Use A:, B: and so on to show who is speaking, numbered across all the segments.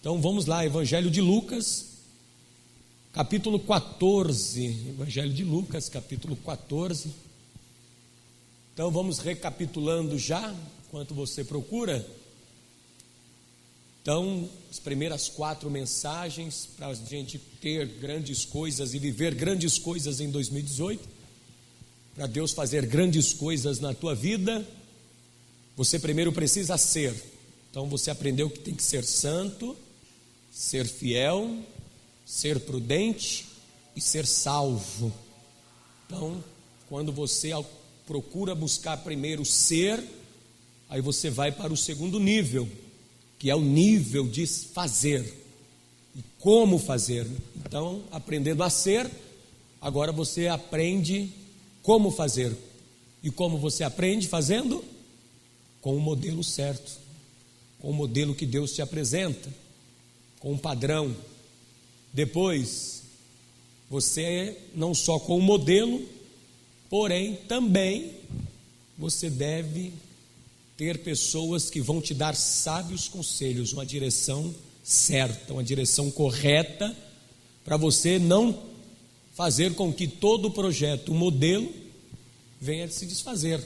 A: Então vamos lá, Evangelho de Lucas, capítulo 14. Evangelho de Lucas, capítulo 14. Então vamos recapitulando já, enquanto você procura. Então, as primeiras 4 mensagens para a gente ter grandes coisas e viver grandes coisas em 2018, para Deus fazer grandes coisas na tua vida, você primeiro precisa ser. Então você aprendeu que tem que ser santo, ser fiel, ser prudente e ser salvo. Então, quando você procura buscar primeiro ser, aí você vai para o segundo nível, que é o nível de fazer e como fazer. Então, aprendendo a ser, agora você aprende como fazer. E como você aprende fazendo? Com o modelo certo, com o modelo que Deus te apresenta, com um padrão. Depois, você não só com o modelo, porém também você deve ter pessoas que vão te dar sábios conselhos, uma direção certa, uma direção correta, para você não fazer com que todo o projeto, o modelo, venha a se desfazer.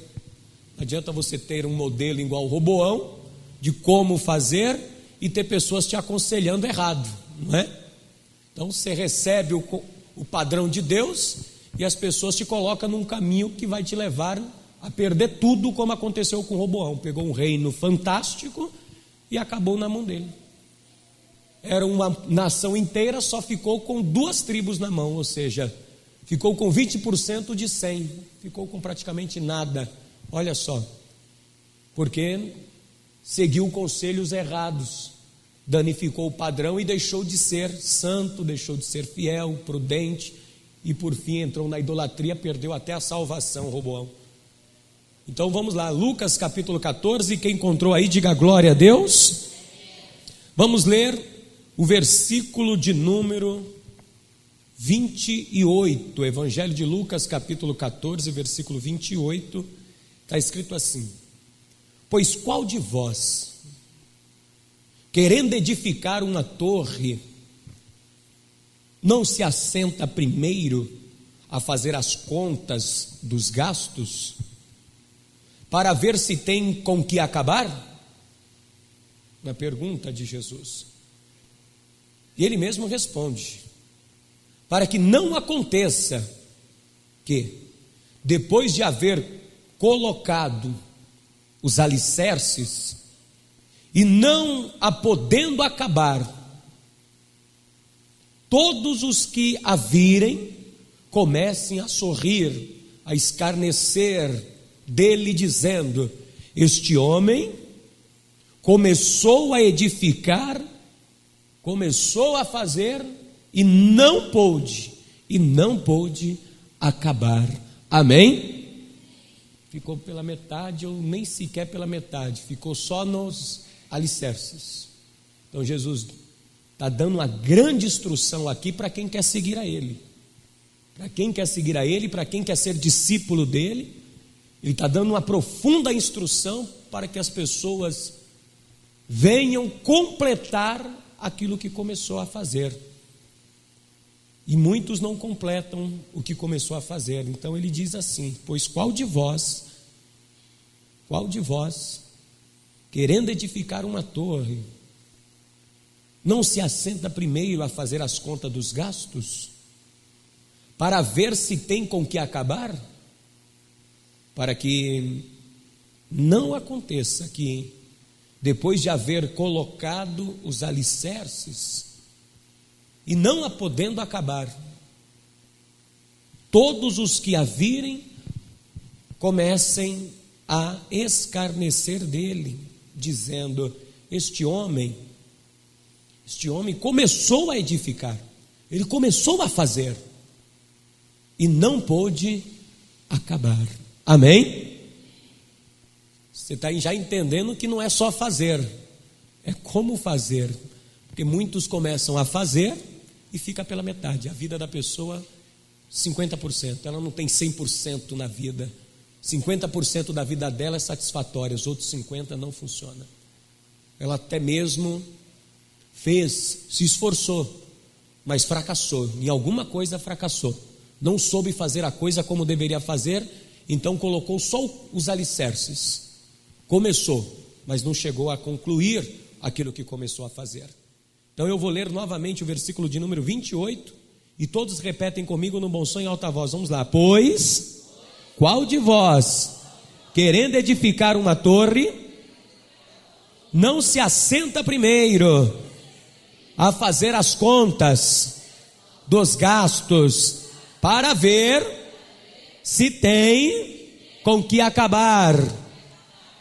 A: Não adianta você ter um modelo igual o Roboão, de como fazer, e ter pessoas te aconselhando errado, não é? Então você recebe o padrão de Deus, e as pessoas te colocam num caminho que vai te levar a perder tudo, como aconteceu com Roboão. Pegou um reino fantástico e acabou na mão dele. Era uma nação inteira, só ficou com 2 tribos na mão, ou seja, ficou com 20% de 100, ficou com praticamente nada. Olha só, porque seguiu conselhos errados, danificou o padrão e deixou de ser santo, deixou de ser fiel, prudente, e por fim entrou na idolatria, perdeu até a salvação, Roboão. Então vamos lá, Lucas capítulo 14, quem encontrou aí, diga glória a Deus. Vamos ler o versículo de número 28, Evangelho de Lucas capítulo 14, versículo 28, está escrito assim: pois qual de vós, querendo edificar uma torre, não se assenta primeiro a fazer as contas dos gastos, para ver se tem com que acabar? Na pergunta de Jesus. E ele mesmo responde: para que não aconteça que, depois de haver colocado os alicerces, e não a podendo acabar, todos os que a virem comecem a sorrir, a escarnecer dele, dizendo: este homem começou a edificar, começou a fazer e não pôde acabar. Amém? Ficou pela metade, ou nem sequer pela metade, ficou só nos alicerces. Então Jesus está dando uma grande instrução aqui para quem quer seguir a Ele. Para quem quer seguir a Ele, para quem quer ser discípulo dEle, Ele está dando uma profunda instrução para que as pessoas venham completar aquilo que começou a fazer. E muitos não completam o que começou a fazer. Então ele diz assim: pois qual de vós, querendo edificar uma torre, não se assenta primeiro a fazer as contas dos gastos, para ver se tem com que acabar? Para que não aconteça que, depois de haver colocado os alicerces, e não a podendo acabar, todos os que a virem comecem a escarnecer dele, dizendo: este homem começou a edificar, ele começou a fazer e não pôde acabar. Amém? Você está já entendendo que não é só fazer, é como fazer, porque muitos começam a fazer e fica pela metade. A vida da pessoa, 50%, ela não tem 100% na vida. 50% da vida dela é satisfatória, os outros 50% não funciona. Ela até mesmo fez, se esforçou, mas fracassou, em alguma coisa fracassou, não soube fazer a coisa como deveria fazer, então colocou só os alicerces, começou, mas não chegou a concluir aquilo que começou a fazer. Então eu vou ler novamente o versículo de número 28, e todos repetem comigo no bom som em alta voz. Vamos lá. Pois, qual de vós, querendo edificar uma torre, não se assenta primeiro a fazer as contas dos gastos, para ver se tem com que acabar?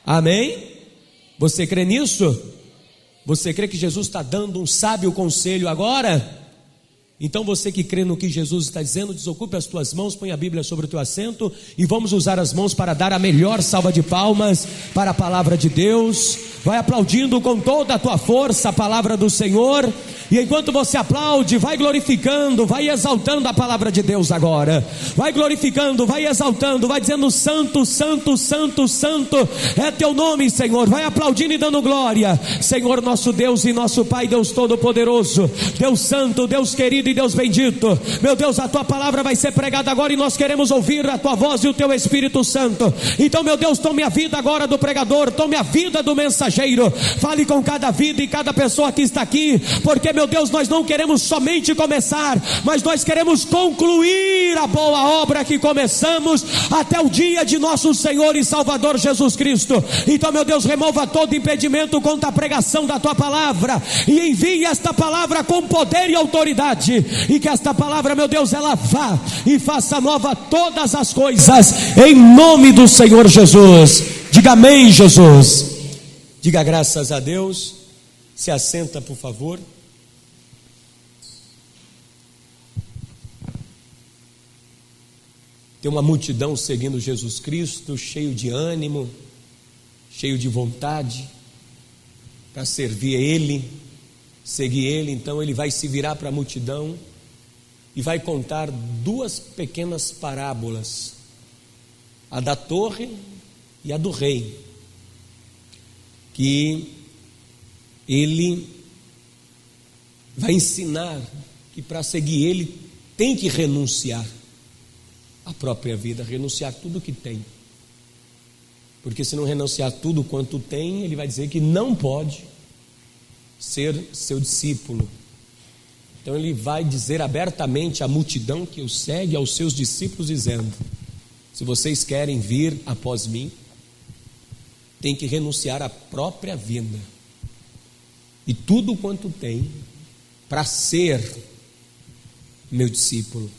A: Amém? Você crê nisso? Você crê que Jesus está dando um sábio conselho agora? Então você que crê no que Jesus está dizendo, desocupe as tuas mãos, põe a Bíblia sobre o teu assento e vamos usar as mãos para dar a melhor salva de palmas para a palavra de Deus. Vai aplaudindo com toda a tua força a palavra do Senhor, e enquanto você aplaude, vai glorificando, vai exaltando a palavra de Deus agora. Vai glorificando, vai exaltando, vai dizendo: santo, santo, santo, santo é teu nome, Senhor. Vai aplaudindo e dando glória. Senhor nosso Deus e nosso Pai, Deus Todo-Poderoso, Deus Santo, Deus querido e Deus bendito. Meu Deus, a tua palavra vai ser pregada agora e nós queremos ouvir a tua voz e o teu Espírito Santo. Então, meu Deus, tome a vida agora do pregador, tome a vida do mensageiro. Fale com cada vida e cada pessoa que está aqui, porque, meu Deus, nós não queremos somente começar, mas nós queremos concluir a boa obra que começamos até o dia de nosso Senhor e Salvador Jesus Cristo. Então, meu Deus, remova todo impedimento contra a pregação da tua palavra e envie esta palavra com poder e autoridade, e que esta palavra, meu Deus, ela vá e faça nova todas as coisas, em nome do Senhor Jesus. Diga amém, Jesus. Diga graças a Deus. Se assenta, por favor. Tem uma multidão seguindo Jesus Cristo, cheio de ânimo, cheio de vontade para servir a Ele, seguir Ele. Então ele vai se virar para a multidão e vai contar duas pequenas parábolas, a da torre e a do rei, que ele vai ensinar que para seguir ele tem que renunciar à própria vida, renunciar tudo que tem, porque se não renunciar tudo quanto tem, ele vai dizer que não pode ser seu discípulo. Então ele vai dizer abertamente à multidão que o segue, aos seus discípulos, dizendo: se vocês querem vir após mim, tem que renunciar à própria vida e tudo quanto tem para ser meu discípulo.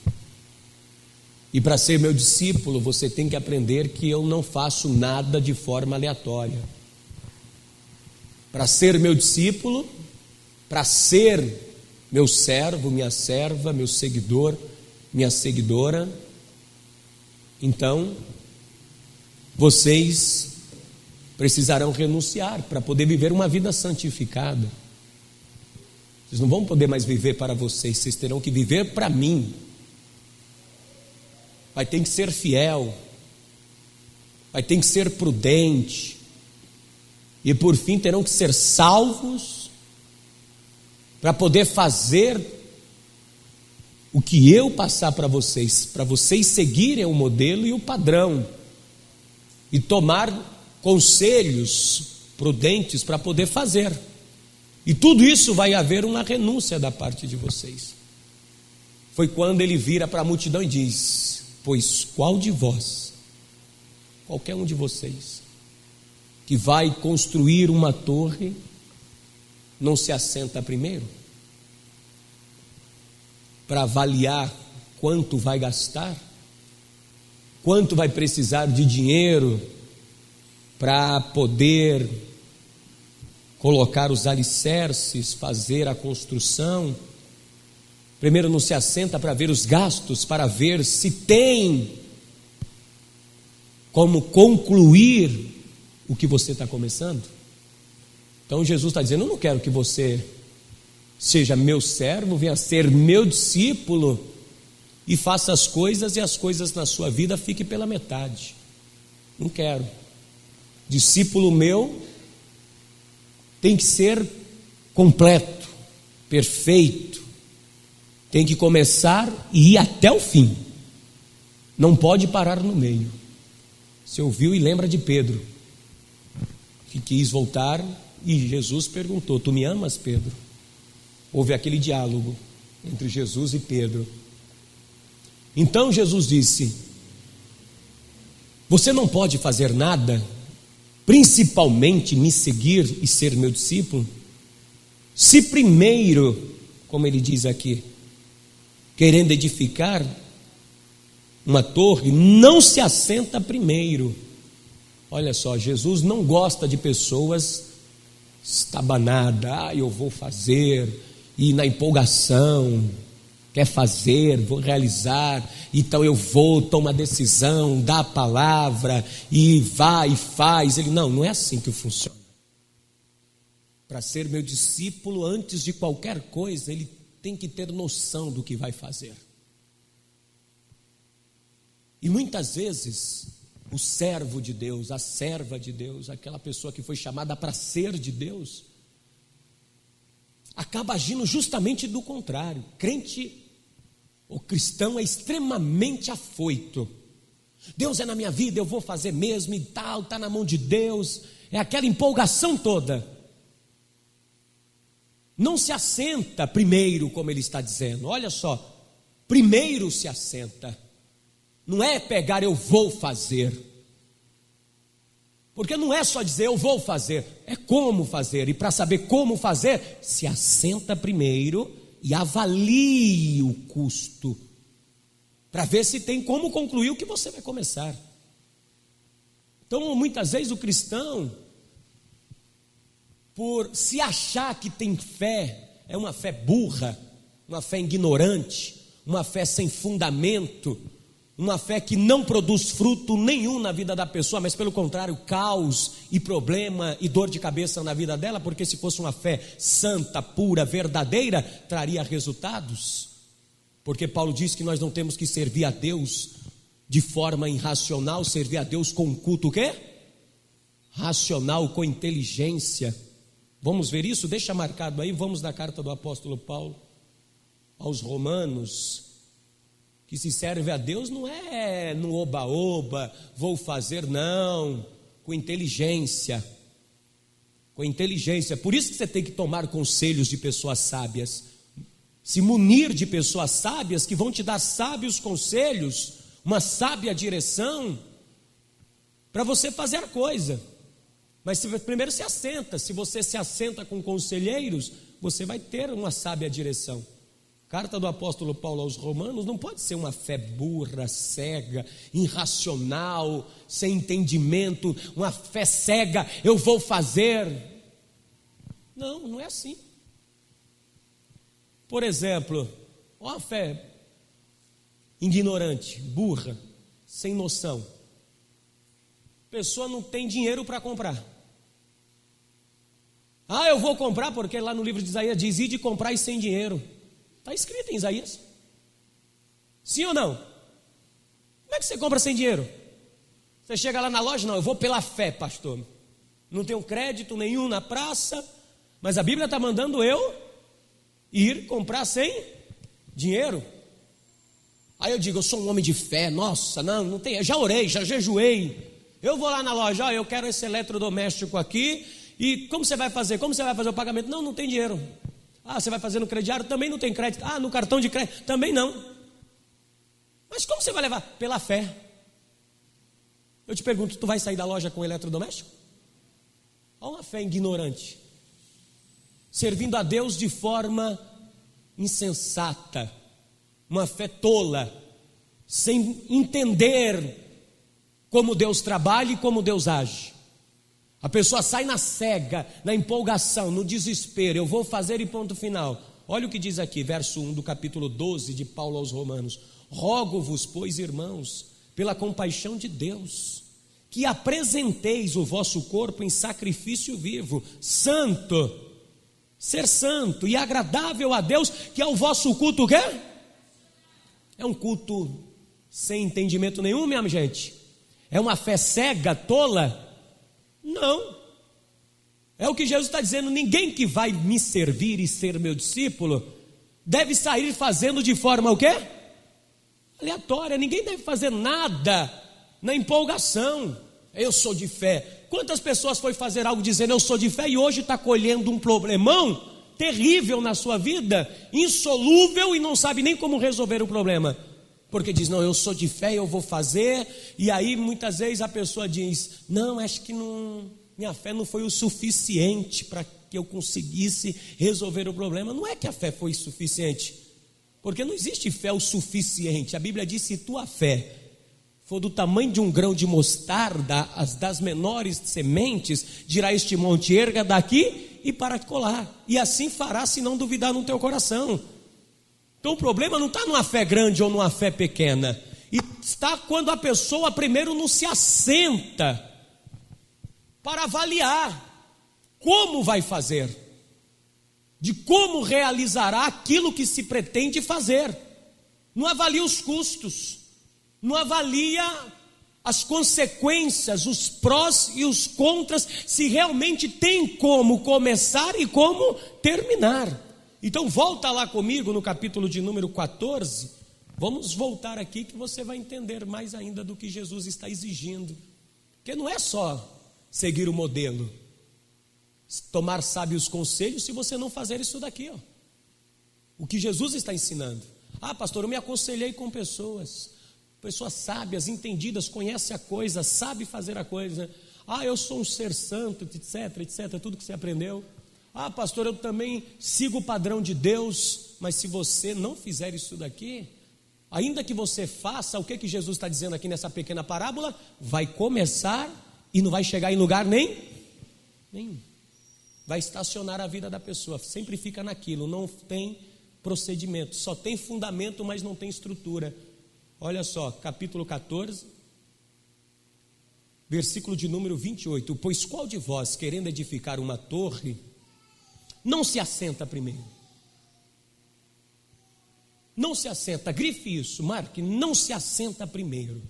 A: E para ser meu discípulo, você tem que aprender que eu não faço nada de forma aleatória. Para ser meu discípulo, para ser meu servo, minha serva, meu seguidor, minha seguidora, então vocês precisarão renunciar para poder viver uma vida santificada. Vocês não vão poder mais viver para vocês, vocês terão que viver para mim. Vai ter que ser fiel, vai ter que ser prudente, e por fim terão que ser salvos para poder fazer o que eu passar para vocês seguirem o modelo e o padrão, e tomar conselhos prudentes para poder fazer. E tudo isso vai haver uma renúncia da parte de vocês. Foi quando ele vira para a multidão e diz: pois qual de vós, qualquer um de vocês, que vai construir uma torre, não se assenta primeiro para avaliar quanto vai gastar, quanto vai precisar de dinheiro para poder colocar os alicerces, fazer a construção? Primeiro não se assenta para ver os gastos, para ver se tem como concluir o que você está começando. Então Jesus está dizendo: eu não quero que você seja meu servo, venha ser meu discípulo e faça as coisas, e as coisas na sua vida fiquem pela metade. Não quero. Discípulo meu tem que ser completo, perfeito, tem que começar e ir até o fim, não pode parar no meio. Você ouviu e lembra de Pedro, que quis voltar e Jesus perguntou: tu me amas, Pedro? Houve aquele diálogo entre Jesus e Pedro. Então Jesus disse: você não pode fazer nada, principalmente me seguir e ser meu discípulo, se primeiro, como ele diz aqui, querendo edificar uma torre, não se assenta primeiro. Olha só, Jesus não gosta de pessoas estabanadas, eu vou fazer, e na empolgação, quer fazer, vou realizar, então eu vou, toma a decisão, dá a palavra, e vai e faz. Ele, não é assim que funciona. Para ser meu discípulo, antes de qualquer coisa, ele tem que ter noção do que vai fazer. E muitas vezes, o servo de Deus, a serva de Deus, aquela pessoa que foi chamada para ser de Deus, acaba agindo justamente do contrário. Crente ou cristão é extremamente afoito. Deus é na minha vida, eu vou fazer mesmo e tal, está na mão de Deus, é aquela empolgação toda. Não se assenta primeiro, como ele está dizendo. Olha só, primeiro se assenta. Não é pegar, eu vou fazer. Porque não é só dizer eu vou fazer, é como fazer. E para saber como fazer, se assenta primeiro e avalie o custo, para ver se tem como concluir o que você vai começar. Então, muitas vezes o cristão, por se achar que tem fé, é uma fé burra, uma fé ignorante, uma fé sem fundamento, uma fé que não produz fruto nenhum na vida da pessoa, mas pelo contrário, caos e problema e dor de cabeça na vida dela, porque se fosse uma fé santa, pura, verdadeira, traria resultados. Porque Paulo diz que nós não temos que servir a Deus de forma irracional, servir a Deus com culto o quê? Racional, com inteligência. Vamos ver isso? Deixa marcado aí, vamos na carta do apóstolo Paulo aos Romanos, que se serve a Deus não é no oba-oba, vou fazer, não, com inteligência. Com inteligência. Por isso que você tem que tomar conselhos de pessoas sábias, se munir de pessoas sábias que vão te dar sábios conselhos, uma sábia direção para você fazer a coisa. Mas primeiro se assenta. Se você se assenta com conselheiros, você vai ter uma sábia direção. Carta do apóstolo Paulo aos Romanos não pode ser uma fé burra, cega, irracional, sem entendimento, uma fé cega, eu vou fazer. Não é assim. Por exemplo, uma fé ignorante, burra, sem noção. A pessoa não tem dinheiro para comprar. Eu vou comprar porque lá no livro de Isaías diz: ide comprar e sem dinheiro. Está escrito em Isaías. Sim ou não? Como é que você compra sem dinheiro? Você chega lá na loja, não, eu vou pela fé, pastor. Não tenho crédito nenhum na praça, mas a Bíblia está mandando eu ir comprar sem dinheiro. Aí eu digo, eu sou um homem de fé, nossa, não tem, já orei, já jejuei. Eu vou lá na loja, eu quero esse eletrodoméstico aqui, e como você vai fazer? Como você vai fazer o pagamento? Não tem dinheiro. Você vai fazer no crediário? Também não tem crédito. No cartão de crédito? Também não. Mas como você vai levar? Pela fé. Eu te pergunto, tu vai sair da loja com eletrodoméstico? Olha uma fé ignorante, servindo a Deus de forma insensata, uma fé tola, sem entender como Deus trabalha e como Deus age. A pessoa sai na cega, na empolgação, no desespero, eu vou fazer e ponto final. Olha o que diz aqui, verso 1 do capítulo 12 de Paulo aos Romanos: rogo-vos, pois, irmãos, pela compaixão de Deus, que apresenteis o vosso corpo em sacrifício vivo, santo, ser santo e agradável a Deus, que é o vosso culto o quê? É um culto sem entendimento nenhum, minha gente? É uma fé cega, tola? Não. É o que Jesus está dizendo: ninguém que vai me servir e ser meu discípulo deve sair fazendo de forma o quê? Aleatória. Ninguém deve fazer nada na empolgação. Eu sou de fé. Quantas pessoas foi fazer algo dizendo eu sou de fé e hoje está colhendo um problemão terrível na sua vida, insolúvel, e não sabe nem como resolver o problema, porque diz, não, eu sou de fé, eu vou fazer, e aí muitas vezes a pessoa diz, não, acho que não, minha fé não foi o suficiente para que eu conseguisse resolver o problema. Não é que a fé foi suficiente, porque não existe fé o suficiente. A Bíblia diz, se tua fé for do tamanho de um grão de mostarda, as das menores sementes, dirá este monte, erga daqui e para de colar, e assim fará se não duvidar no teu coração. Então o problema não está numa fé grande ou numa fé pequena, está quando a pessoa primeiro não se assenta para avaliar como vai fazer, de como realizará aquilo que se pretende fazer. Não avalia os custos, não avalia as consequências, os prós e os contras, se realmente tem como começar e como terminar. Então volta lá comigo no capítulo de número 14, vamos voltar aqui que você vai entender mais ainda do que Jesus está exigindo, porque não é só seguir o modelo, tomar sábios conselhos se você não fazer isso daqui, ó. O que Jesus está ensinando. Ah, pastor, eu me aconselhei com pessoas sábias, entendidas, conhece a coisa, sabe fazer a coisa. Ah, eu sou um ser santo, etc, etc, tudo que você aprendeu. Ah, pastor, eu também sigo o padrão de Deus. Mas se você não fizer isso daqui, ainda que você faça, o que Jesus está dizendo aqui nessa pequena parábola? Vai começar e não vai chegar em lugar nenhum. Vai estacionar a vida da pessoa, sempre fica naquilo, não tem procedimento, só tem fundamento, mas não tem estrutura. Olha só, capítulo 14, versículo de número 28. Pois qual de vós, querendo edificar uma torre, não se assenta primeiro? Não se assenta, grife isso, marque, não se assenta primeiro.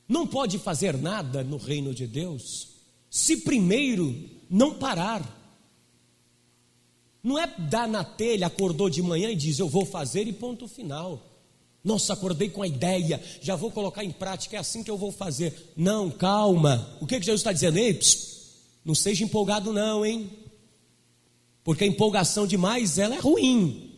A: Não pode fazer nada no reino de Deus, se primeiro não parar. Não é dar na telha, acordou de manhã e diz, eu vou fazer e ponto final. Nossa, acordei com a ideia, já vou colocar em prática, é assim que eu vou fazer. Não, calma. O que Jesus está dizendo? Ei, não seja empolgado não, hein? Porque a empolgação demais, ela é ruim.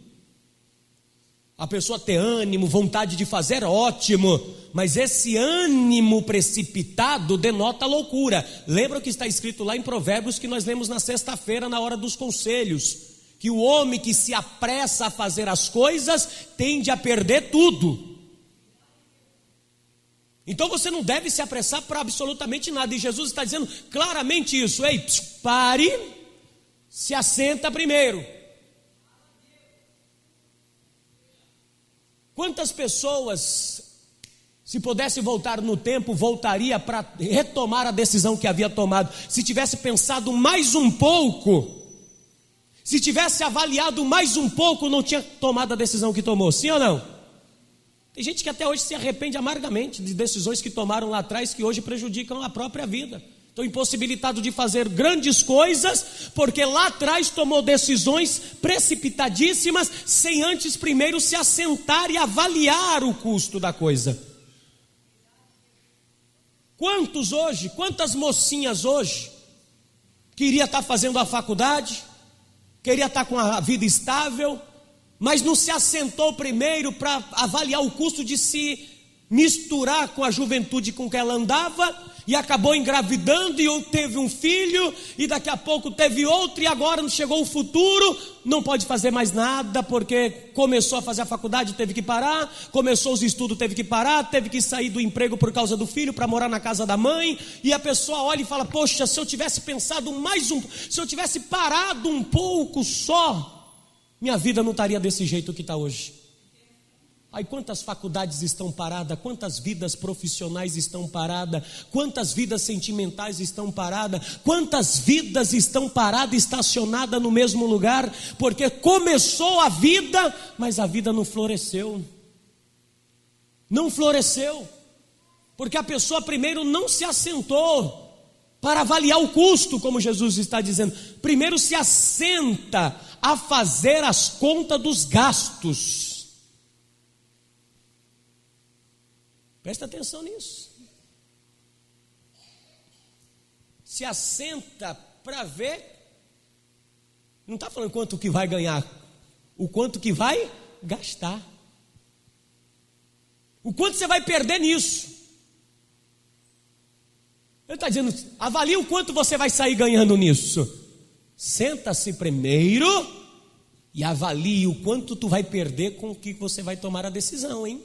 A: A pessoa ter ânimo, vontade de fazer, ótimo. Mas esse ânimo precipitado denota loucura. Lembra o que está escrito lá em Provérbios, que nós lemos na sexta-feira, na hora dos conselhos? Que o homem que se apressa a fazer as coisas tende a perder tudo. Então você não deve se apressar para absolutamente nada. E Jesus está dizendo claramente isso. Ei, pare, se assenta primeiro. Quantas pessoas, se pudesse voltar no tempo, voltaria para retomar a decisão que havia tomado? Se tivesse pensado mais um pouco, se tivesse avaliado mais um pouco, não tinha tomado a decisão que tomou, sim ou não? Tem gente que até hoje se arrepende amargamente de decisões que tomaram lá atrás, que hoje prejudicam a própria vida. Estão impossibilitados de fazer grandes coisas, porque lá atrás tomou decisões precipitadíssimas, sem antes primeiro se assentar e avaliar o custo da coisa. Quantas mocinhas hoje, queria estar fazendo a faculdade, queria estar com a vida estável, mas não se assentou primeiro para avaliar o custo de se misturar com a juventude com que ela andava, e acabou engravidando e teve um filho, e daqui a pouco teve outro, e agora não chegou o futuro, não pode fazer mais nada, porque começou a fazer a faculdade, teve que parar, começou os estudos, teve que parar, teve que sair do emprego por causa do filho, para morar na casa da mãe, e a pessoa olha e fala, poxa, se eu tivesse pensado se eu tivesse parado um pouco só, minha vida não estaria desse jeito que está hoje. Aí quantas faculdades estão paradas, quantas vidas profissionais estão paradas, quantas vidas sentimentais estão paradas, quantas vidas estão paradas, estacionadas no mesmo lugar, porque começou a vida, mas a vida não floresceu. Não floresceu, porque a pessoa primeiro não se assentou para avaliar o custo, como Jesus está dizendo. Primeiro se assenta a fazer as contas dos gastos. Presta atenção nisso. Se assenta para ver, não está falando quanto que vai ganhar, o quanto que vai gastar. O quanto você vai perder nisso. Ele está dizendo, avalie o quanto você vai sair ganhando nisso. Senta-se primeiro e avalie o quanto tu vai perder com o que você vai tomar a decisão, hein?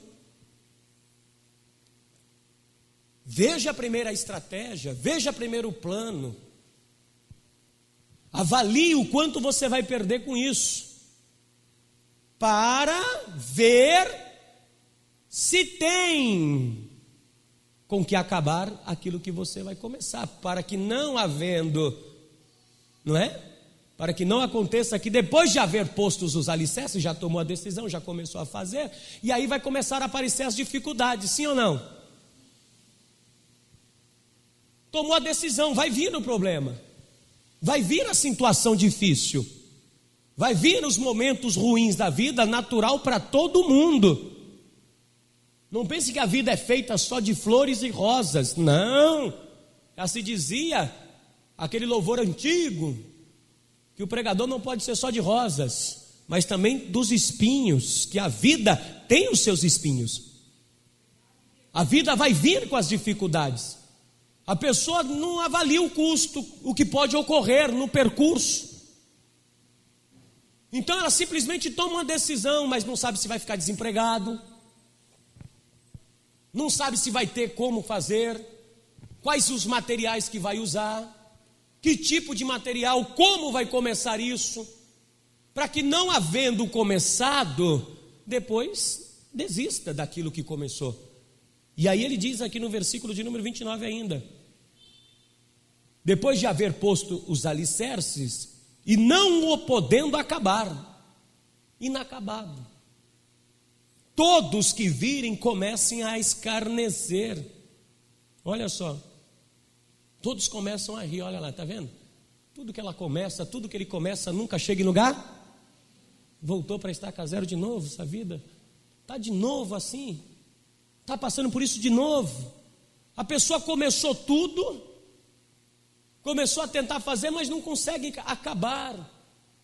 A: Veja primeiro a estratégia, veja primeiro o plano. Avalie o quanto você vai perder com isso, para ver se tem com que acabar aquilo que você vai começar, para que não havendo, não é? Para que não aconteça que depois de haver postos os alicerces, já tomou a decisão, já começou a fazer, e aí vai começar a aparecer as dificuldades, sim ou não? Tomou a decisão, vai vir o problema, vai vir a situação difícil, vai vir os momentos ruins da vida, natural para todo mundo. Não pense que a vida é feita só de flores e rosas, não. Já se dizia, aquele louvor antigo, que o pregador não pode ser só de rosas, mas também dos espinhos, que a vida tem os seus espinhos. A vida vai vir com as dificuldades. A pessoa não avalia o custo, o que pode ocorrer no percurso. Então ela simplesmente toma uma decisão, mas não sabe se vai ficar desempregado, não sabe se vai ter como fazer, quais os materiais que vai usar, que tipo de material, como vai começar isso, para que não havendo começado, depois desista daquilo que começou. E aí ele diz aqui no versículo de número 29 ainda, depois de haver posto os alicerces, e não o podendo acabar, inacabado, todos que virem comecem a escarnecer. Olha só, todos começam a rir, olha lá, está vendo? Tudo que ela começa, tudo que ele começa nunca chega em lugar. Voltou para estaca zero de novo essa vida. Está de novo assim, está passando por isso de novo. A pessoa começou tudo, começou a tentar fazer, mas não consegue acabar,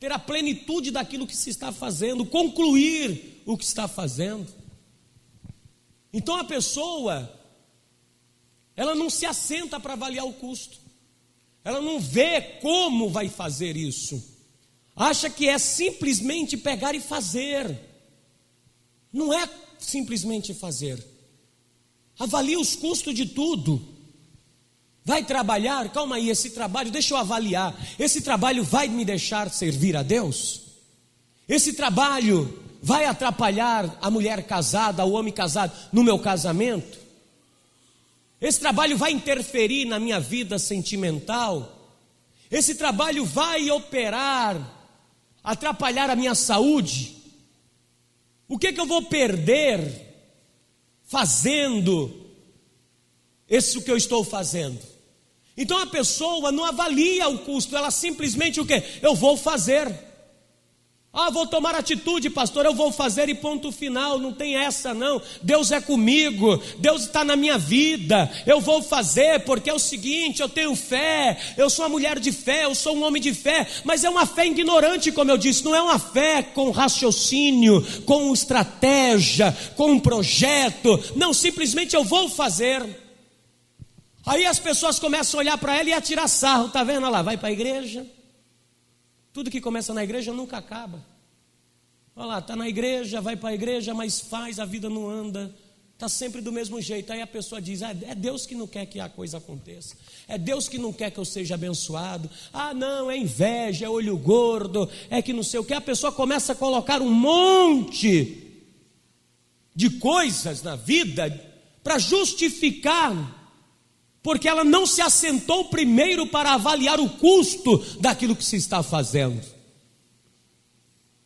A: ter a plenitude daquilo que se está fazendo, concluir o que está fazendo. Então a pessoa, ela não se assenta para avaliar o custo, ela não vê como vai fazer isso, acha que é simplesmente pegar e fazer. Não é simplesmente fazer. Avalie os custos de tudo. Vai trabalhar, calma aí, esse trabalho, deixa eu avaliar, esse trabalho vai me deixar servir a Deus? Esse trabalho vai atrapalhar a mulher casada, o homem casado no meu casamento? Esse trabalho vai interferir na minha vida sentimental? Esse trabalho vai operar, atrapalhar a minha saúde? O que eu vou perder fazendo isso que eu estou fazendo? Então a pessoa não avalia o custo, ela simplesmente o quê? Eu vou fazer. Vou tomar atitude, pastor, eu vou fazer e ponto final. Não tem essa não. Deus é comigo, Deus está na minha vida, eu vou fazer porque é o seguinte, eu tenho fé, eu sou uma mulher de fé, eu sou um homem de fé, mas é uma fé ignorante, como eu disse, não é uma fé com raciocínio, com estratégia, com um projeto. Não, simplesmente eu vou fazer. Aí as pessoas começam a olhar para ela e a tirar sarro, está vendo? Olha lá, vai para a igreja, tudo que começa na igreja nunca acaba. Olha lá, está na igreja, vai para a igreja, mas faz, a vida não anda, está sempre do mesmo jeito. Aí a pessoa diz, é Deus que não quer que a coisa aconteça, é Deus que não quer que eu seja abençoado, não, é inveja, é olho gordo, é que não sei o que. A pessoa começa a colocar um monte de coisas na vida para justificar, porque ela não se assentou primeiro para avaliar o custo daquilo que se está fazendo.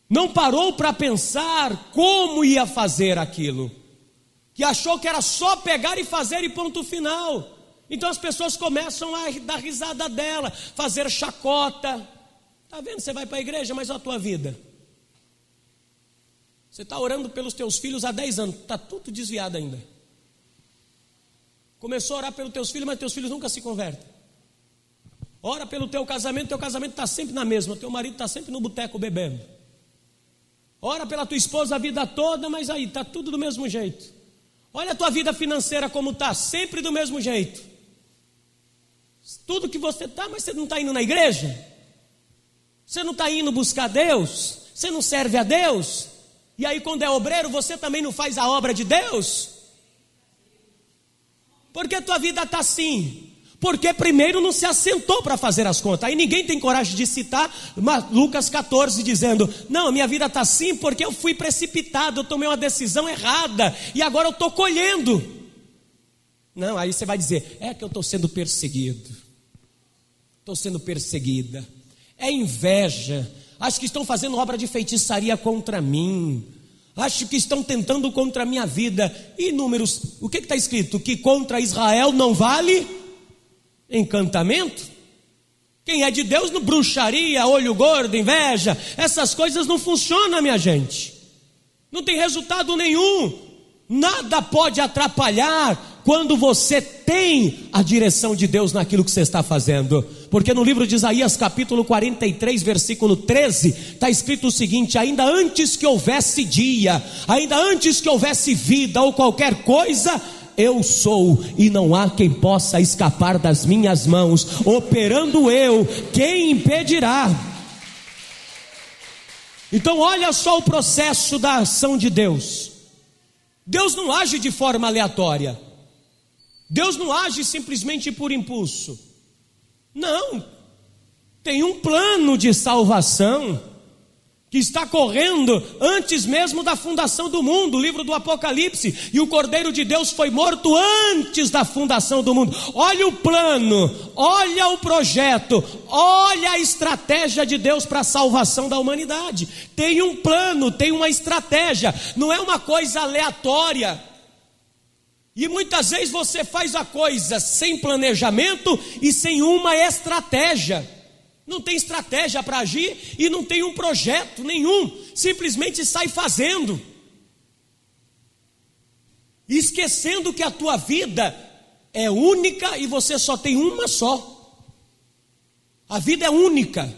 A: Não parou para pensar como ia fazer aquilo, que achou que era só pegar e fazer e ponto final. Então as pessoas começam a dar risada dela, fazer chacota. Está vendo? Você vai para a igreja, mas olha a tua vida. Você está orando pelos teus filhos há 10 anos, está tudo desviado ainda. Começou a orar pelos teus filhos, mas teus filhos nunca se convertem. Ora pelo teu casamento está sempre na mesma, teu marido está sempre no boteco bebendo. Ora pela tua esposa a vida toda, mas aí está tudo do mesmo jeito. Olha a tua vida financeira como está, sempre do mesmo jeito. Tudo que você está, mas você não está indo na igreja? Você não está indo buscar Deus? Você não serve a Deus? E aí quando é obreiro, você também não faz a obra de Deus? Por que a tua vida está assim? Porque primeiro não se assentou para fazer as contas. Aí ninguém tem coragem de citar Lucas 14 dizendo: não, a minha vida está assim porque eu fui precipitado, eu tomei uma decisão errada e agora eu estou colhendo. Não, aí você vai dizer: é que eu estou sendo perseguido, estou sendo perseguida, é inveja, acho que estão fazendo obra de feitiçaria contra mim, acho que estão tentando contra a minha vida. E números, o que está escrito? Que contra Israel não vale encantamento. Quem é de Deus, no bruxaria, olho gordo, inveja, essas coisas não funcionam, minha gente. Não tem resultado nenhum. Nada pode atrapalhar quando você tem a direção de Deus naquilo que você está fazendo. Porque no livro de Isaías capítulo 43 versículo 13 está escrito o seguinte: ainda antes que houvesse dia, ainda antes que houvesse vida ou qualquer coisa, eu sou, e não há quem possa escapar das minhas mãos. Operando eu, quem impedirá? Então olha só o processo da ação de Deus. Deus não age de forma aleatória. Deus não age simplesmente por impulso. Não, tem um plano de salvação que está correndo antes mesmo da fundação do mundo. O livro do Apocalipse: e o Cordeiro de Deus foi morto antes da fundação do mundo. Olha o plano, olha o projeto, olha a estratégia de Deus para a salvação da humanidade. Tem um plano, tem uma estratégia, não é uma coisa aleatória. E muitas vezes você faz a coisa sem planejamento e sem uma estratégia. Não tem estratégia para agir e não tem um projeto nenhum, simplesmente sai fazendo, esquecendo que a tua vida é única e você só tem uma só. A vida é única.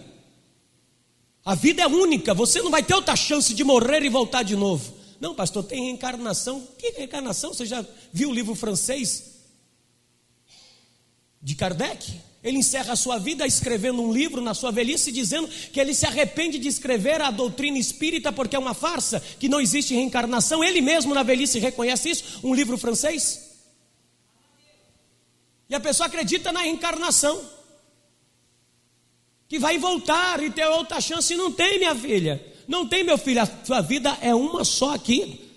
A: A vida é única, você não vai ter outra chance de morrer e voltar de novo. Não, pastor, tem reencarnação. Que reencarnação? Você já viu o livro francês de Kardec? Ele encerra a sua vida escrevendo um livro na sua velhice, dizendo que ele se arrepende de escrever a doutrina espírita porque é uma farsa, que não existe reencarnação. Ele mesmo na velhice reconhece isso, um livro francês. E a pessoa acredita na reencarnação, que vai voltar e ter outra chance. E não tem, minha filha, não tem, meu filho. A sua vida é uma só aqui.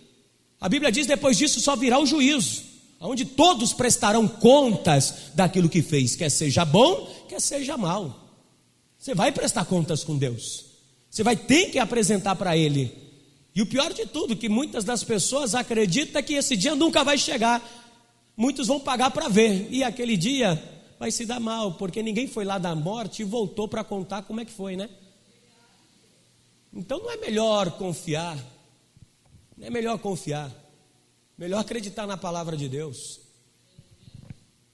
A: A Bíblia diz: depois disso só virá o juízo, onde todos prestarão contas daquilo que fez, quer seja bom, quer seja mal. Você vai prestar contas com Deus, você vai ter que apresentar para Ele. E o pior de tudo, que muitas das pessoas acreditam que esse dia nunca vai chegar. Muitos vão pagar para ver, e aquele dia vai se dar mal, porque ninguém foi lá da morte e voltou para contar como é que foi, né? Então não é melhor confiar, não é melhor confiar, melhor acreditar na palavra de Deus.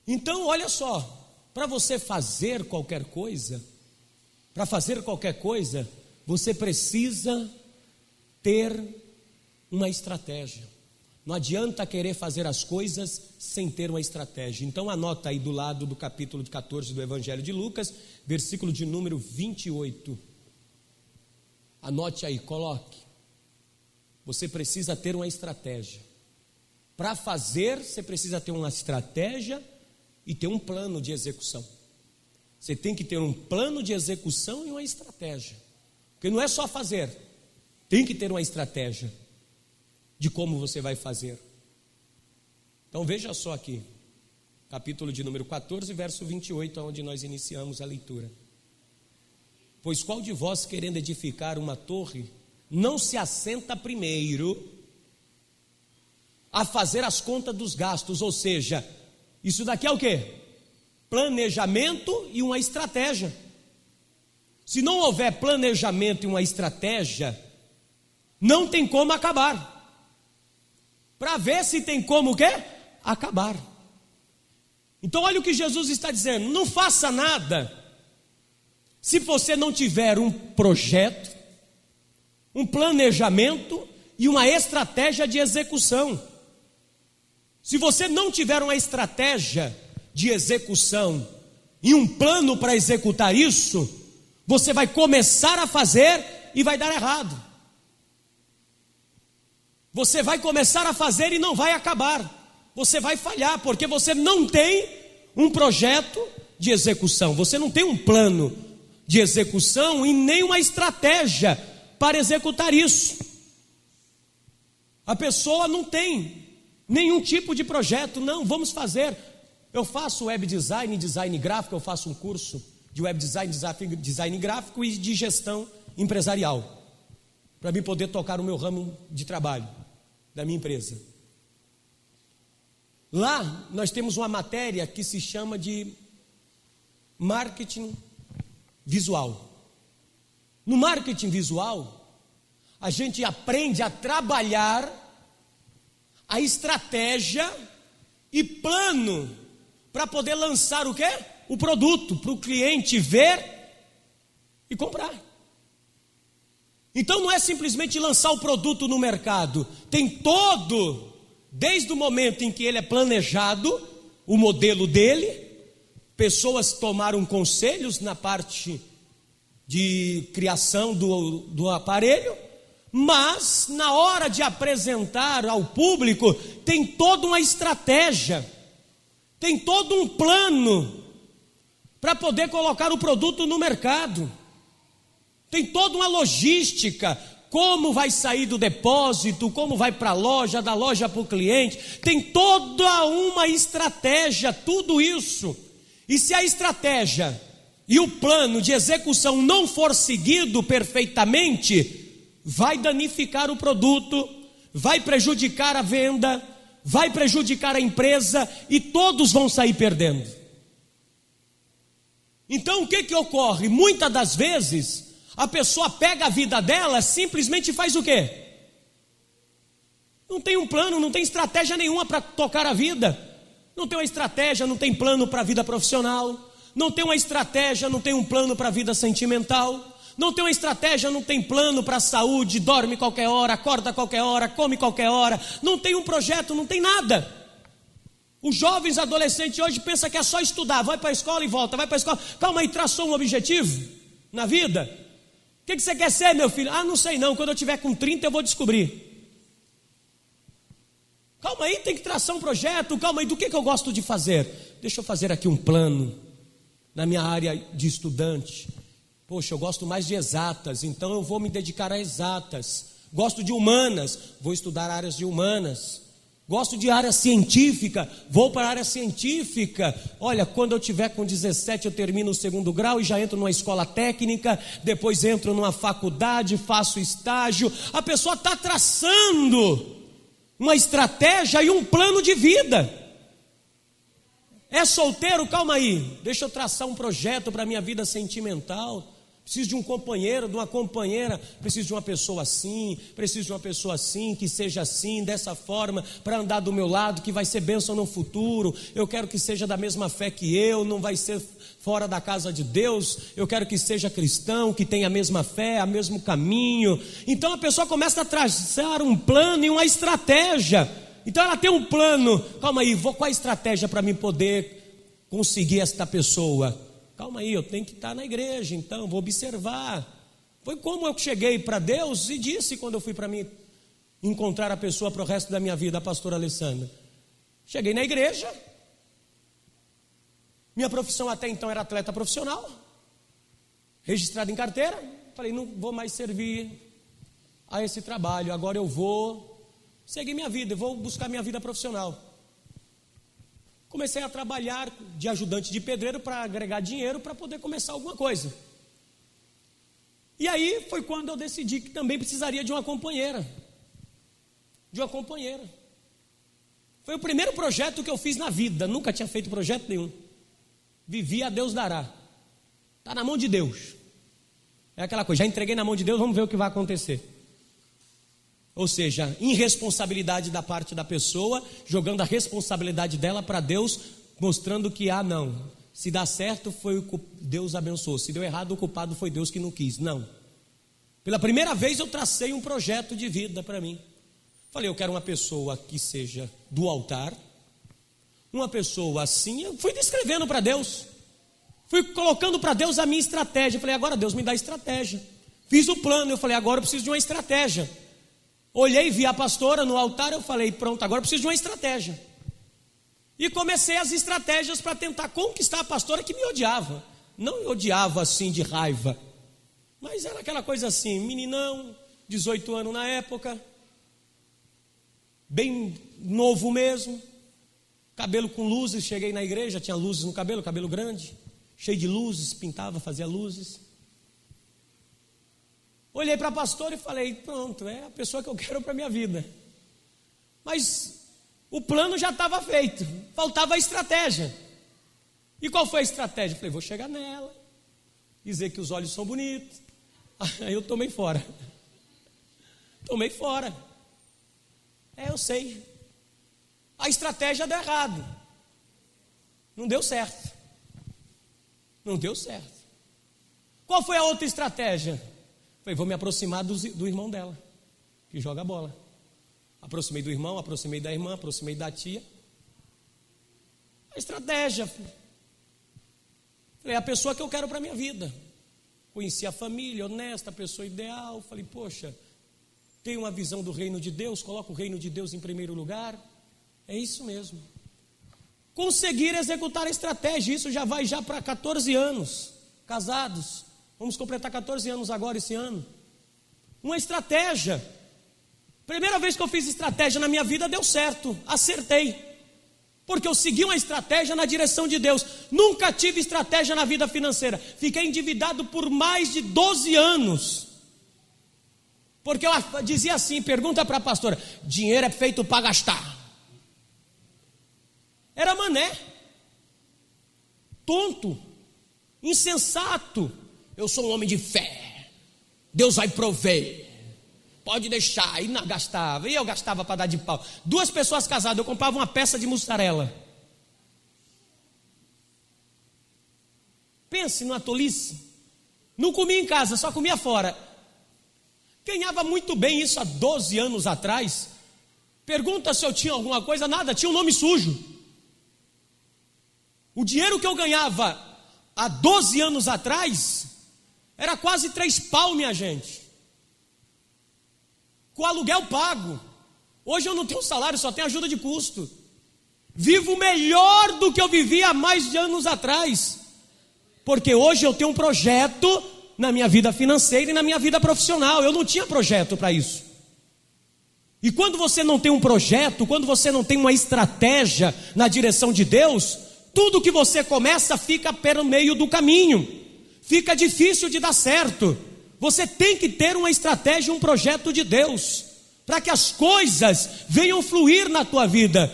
A: Então olha só, para você fazer qualquer coisa, você precisa ter uma estratégia. Não adianta querer fazer as coisas sem ter uma estratégia. Então anota aí do lado do capítulo 14 do Evangelho de Lucas, versículo de número 28. Anote aí, coloque. Você precisa ter uma estratégia. Para fazer, você precisa ter uma estratégia e ter um plano de execução. Você tem que ter um plano de execução e uma estratégia. Porque não é só fazer, tem que ter uma estratégia de como você vai fazer. Então veja só aqui, capítulo de número 14, verso 28, onde nós iniciamos a leitura. Pois qual de vós, querendo edificar uma torre, não se assenta primeiro a fazer as contas dos gastos? Ou seja, isso daqui é o quê? planejamento e uma estratégia. Se não houver planejamento e uma estratégia, não tem como acabar. Para ver se tem como o quê? Acabar. Então olha o que Jesus está dizendo: não faça nada se você não tiver um projeto, um planejamento e uma estratégia de execução. Se você não tiver uma estratégia de execução e um plano para executar isso, você vai começar a fazer e vai dar errado. Você vai começar a fazer e não vai acabar. Você vai falhar, porque você não tem um projeto de execução. Você não tem um plano de execução e nem uma estratégia para executar isso. A pessoa não tem nenhum tipo de projeto. Não, vamos fazer. Eu faço web design, design gráfico. Eu faço um curso de web design, design gráfico e de gestão empresarial, para mim poder tocar o meu ramo de trabalho da minha empresa. Lá nós temos uma matéria que se chama de marketing visual. No marketing visual, a gente aprende a trabalhar a estratégia e plano para poder lançar o quê? O produto, para o cliente ver e comprar. Então não é simplesmente lançar o produto no mercado. Tem todo, desde o momento em que ele é planejado, o modelo dele, pessoas tomaram conselhos na parte de criação do aparelho, mas na hora de apresentar ao público, tem toda uma estratégia, tem todo um plano para poder colocar o produto no mercado. Tem toda uma logística, como vai sair do depósito, como vai para a loja, da loja para o cliente. Tem toda uma estratégia, tudo isso. E se a estratégia e o plano de execução não for seguido perfeitamente, vai danificar o produto, vai prejudicar a venda, vai prejudicar a empresa e todos vão sair perdendo. Então o que ocorre? Muitas das vezes a pessoa pega a vida dela, simplesmente faz o quê? Não tem um plano, não tem estratégia nenhuma para tocar a vida. Não tem uma estratégia, não tem plano para a vida profissional. Não tem uma estratégia, não tem um plano para a vida sentimental. Não tem uma estratégia, não tem plano para a saúde. Dorme qualquer hora, acorda qualquer hora, come qualquer hora. Não tem um projeto, não tem nada. Os jovens adolescentes hoje pensam que é só estudar. Vai para a escola e volta, vai para a escola. Calma aí, traçou um objetivo na vida? O que você quer ser, meu filho? Ah, não sei não, quando eu tiver com 30 eu vou descobrir. Calma aí, tem que traçar um projeto. Calma aí, do que eu gosto de fazer? Deixa eu fazer aqui um plano na minha área de estudante. Poxa, eu gosto mais de exatas, então eu vou me dedicar a exatas. Gosto de humanas, vou estudar áreas de humanas. Gosto de área científica, vou para a área científica. Olha, quando eu tiver com 17 eu termino o 2º grau e já entro numa escola técnica, depois entro numa faculdade, faço estágio. A pessoa está traçando uma estratégia e um plano de vida. É solteiro? Calma aí, deixa eu traçar um projeto para a minha vida sentimental. Preciso de um companheiro, de uma companheira. Preciso de uma pessoa assim. Preciso de uma pessoa assim, que seja assim, dessa forma, para andar do meu lado, que vai ser bênção no futuro. Eu quero que seja da mesma fé que eu, não vai ser fora da casa de Deus. Eu quero que seja cristão, que tenha a mesma fé, o mesmo caminho. Então a pessoa começa a traçar um plano e uma estratégia. Então ela tem um plano. Calma aí, qual a estratégia para mim poder conseguir esta pessoa? Calma aí, eu tenho que estar na igreja, então vou observar. Foi como eu cheguei para Deus e disse quando eu fui para mim encontrar a pessoa para o resto da minha vida, a pastora Alessandra. Cheguei na igreja, minha profissão até então era atleta profissional, registrado em carteira. Falei, não vou mais servir a esse trabalho, agora eu vou seguir minha vida, eu vou buscar minha vida profissional. Comecei a trabalhar de ajudante de pedreiro para agregar dinheiro para poder começar alguma coisa. E aí foi quando eu decidi que também precisaria de uma companheira. Foi o primeiro projeto que eu fiz na vida, nunca tinha feito projeto nenhum. Vivi a Deus dará. Está na mão de Deus. É aquela coisa, já entreguei na mão de Deus, vamos ver o que vai acontecer. Ou seja, irresponsabilidade da parte da pessoa, jogando a responsabilidade dela para Deus, mostrando que, não, se dá certo, Deus abençoou, se deu errado, o culpado foi Deus que não quis. Não. Pela primeira vez eu tracei um projeto de vida para mim. Falei, eu quero uma pessoa que seja do altar, uma pessoa assim. Eu fui descrevendo para Deus, fui colocando para Deus a minha estratégia. Falei, agora Deus me dá estratégia. Fiz o plano, eu falei, agora eu preciso de uma estratégia. Olhei, vi a pastora no altar, eu falei, pronto, agora eu preciso de uma estratégia. E comecei as estratégias para tentar conquistar a pastora que me odiava. Não me odiava assim de raiva, mas era aquela coisa assim, meninão, 18 anos na época, bem novo mesmo, cabelo com luzes. Cheguei na igreja, tinha luzes no cabelo, cabelo grande, cheio de luzes, pintava, fazia luzes. Olhei para a pastora e falei, pronto, é a pessoa que eu quero para a minha vida. Mas o plano já estava feito, faltava a estratégia. E qual foi a estratégia? Falei, vou chegar nela, dizer que os olhos são bonitos. Aí eu tomei fora. Eu sei. A estratégia deu errado. Não deu certo. Qual foi a outra estratégia? Falei, vou me aproximar do irmão dela, que joga bola. Aproximei do irmão, aproximei da irmã, aproximei da tia. A estratégia. Falei, a pessoa que eu quero para a minha vida. Conheci a família, honesta, a pessoa ideal. Falei, poxa, tenho uma visão do reino de Deus, coloco o reino de Deus em primeiro lugar. É isso mesmo. Conseguir executar a estratégia, isso já vai para 14 anos, casados. Vamos completar 14 anos agora, esse ano. Uma estratégia. Primeira vez que eu fiz estratégia na minha vida, deu certo, acertei. Porque eu segui uma estratégia na direção de Deus. Nunca tive estratégia na vida financeira. Fiquei endividado por mais de 12 anos. Porque eu dizia assim, pergunta para a pastora, dinheiro é feito para gastar. Era mané. Tonto. Insensato. Eu sou um homem de fé. Deus vai prover. Pode deixar. E não gastava. E eu gastava para dar de pau. 2 pessoas casadas, eu comprava uma peça de mussarela. Pense numa tolice. Não comia em casa, só comia fora. Ganhava muito bem isso há 12 anos atrás. Pergunta se eu tinha alguma coisa, nada, tinha um nome sujo. O dinheiro que eu ganhava há 12 anos atrás era quase 3 pau, minha gente. Com aluguel pago. Hoje eu não tenho salário, só tenho ajuda de custo. Vivo melhor do que eu vivia há mais de anos atrás. Porque hoje eu tenho um projeto na minha vida financeira e na minha vida profissional. Eu não tinha projeto para isso. E quando você não tem um projeto, quando você não tem uma estratégia na direção de Deus, tudo que você começa fica pelo meio do caminho. Fica difícil de dar certo. Você tem que ter uma estratégia, um projeto de Deus, para que as coisas venham fluir na tua vida.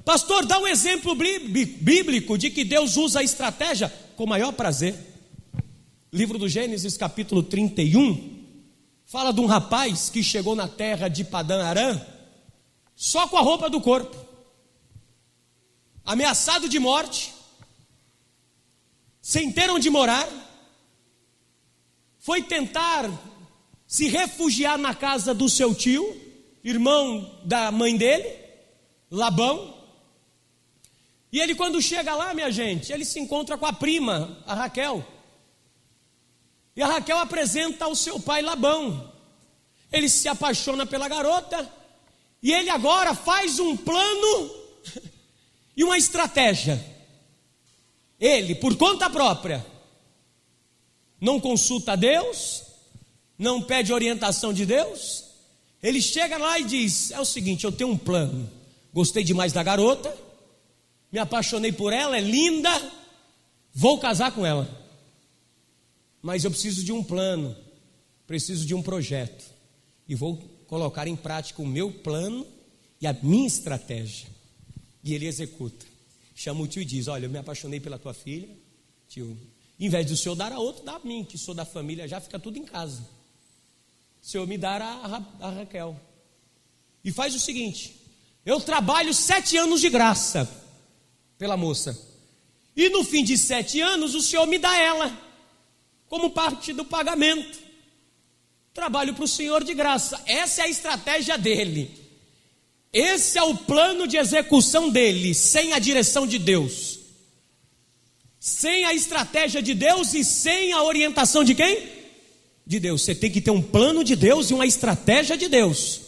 A: Pastor, dá um exemplo bíblico de que Deus usa a estratégia com maior prazer. Livro do Gênesis, capítulo 31, fala de um rapaz que chegou na terra de Padã Arã, só com a roupa do corpo, ameaçado de morte, sem ter onde morar, foi tentar se refugiar na casa do seu tio, irmão da mãe dele, Labão. E ele, quando chega lá, minha gente, ele se encontra com a prima, a Raquel. E a Raquel apresenta ao seu pai Labão. Ele se apaixona pela garota, e ele agora faz um plano e uma estratégia. Ele, por conta própria, não consulta Deus, não pede orientação de Deus. Ele chega lá e diz, é o seguinte, eu tenho um plano. Gostei demais da garota, me apaixonei por ela, é linda, vou casar com ela. Mas eu preciso de um plano, preciso de um projeto. E vou colocar em prática o meu plano e a minha estratégia. E ele executa. Chama o tio e diz, olha, eu me apaixonei pela tua filha, tio, em vez do senhor dar a outro, dá a mim, que sou da família, já fica tudo em casa. O senhor me dará a Raquel. E faz o seguinte: eu trabalho 7 anos de graça pela moça, e no fim de 7 anos o senhor me dá ela, como parte do pagamento. Trabalho para o senhor de graça. Essa é a estratégia dele. Esse é o plano de execução dele, sem a direção de Deus, sem a estratégia de Deus e sem a orientação de quem? De Deus. Você tem que ter um plano de Deus e uma estratégia de Deus.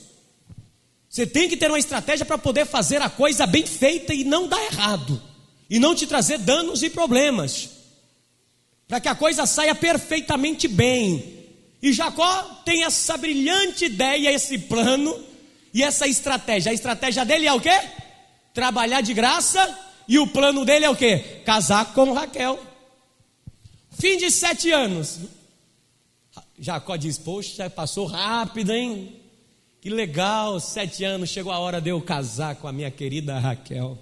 A: Você tem que ter uma estratégia para poder fazer a coisa bem feita e não dar errado, e não te trazer danos e problemas, para que a coisa saia perfeitamente bem. E Jacó tem essa brilhante ideia, esse plano e essa estratégia. A estratégia dele é o quê? Trabalhar de graça. E o plano dele é o quê? Casar com Raquel. Fim de 7 anos. Jacó diz: poxa, passou rápido, hein? Que legal, 7 anos, chegou a hora de eu casar com a minha querida Raquel.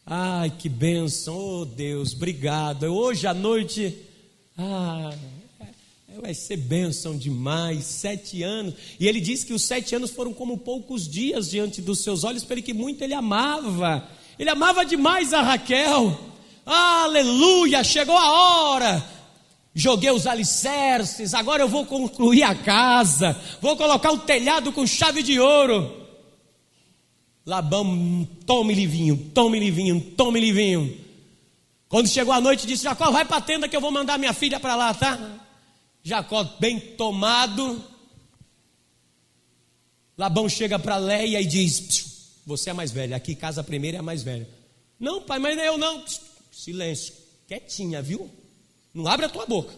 A: Ai, que bênção, oh Deus, obrigado. Hoje à noite, vai ser bênção demais. 7 anos. E ele diz que os 7 anos foram como poucos dias diante dos seus olhos, pelo que muito ele amava. Ele amava demais a Raquel. Aleluia, chegou a hora. Joguei os alicerces, agora eu vou concluir a casa, vou colocar o telhado com chave de ouro. Labão, tome-lhe vinho, tome-lhe vinho, tome-lhe vinho. Quando chegou a noite, disse: Jacó, vai para a tenda que eu vou mandar minha filha para lá, tá? Jacó, bem tomado. Labão chega para Leia e diz: você é a mais velha, aqui casa primeiro é a mais velha. Não, pai, mas eu não. Silêncio, quietinha, viu? Não abre a tua boca.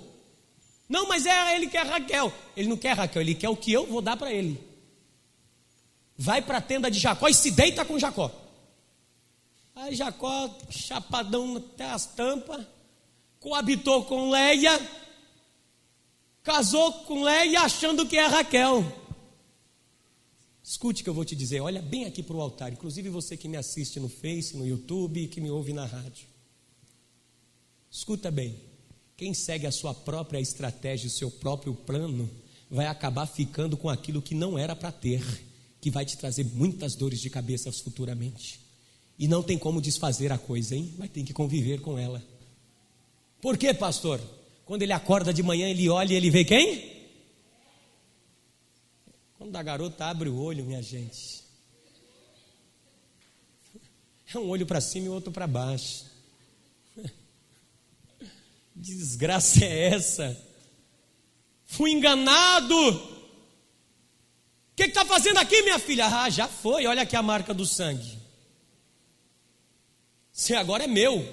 A: Não, mas ele quer Raquel. Ele não quer Raquel, ele quer o que eu vou dar para ele. Vai para a tenda de Jacó e se deita com Jacó. Aí Jacó, chapadão até as tampas, coabitou com Leia, casou com Leia achando que é Raquel. Escute o que eu vou te dizer, olha bem aqui para o altar, inclusive você que me assiste no Face, no YouTube, que me ouve na rádio. Escuta bem, quem segue a sua própria estratégia, o seu próprio plano, vai acabar ficando com aquilo que não era para ter, que vai te trazer muitas dores de cabeça futuramente. E não tem como desfazer a coisa, hein? Vai ter que conviver com ela. Por quê, pastor? Quando ele acorda de manhã, ele olha e ele vê quem? Quando a garota abre o olho, minha gente, é um olho para cima e outro para baixo. Que desgraça é essa? Fui enganado. O que está fazendo aqui, minha filha? Já foi, olha aqui a marca do sangue. Você agora é meu.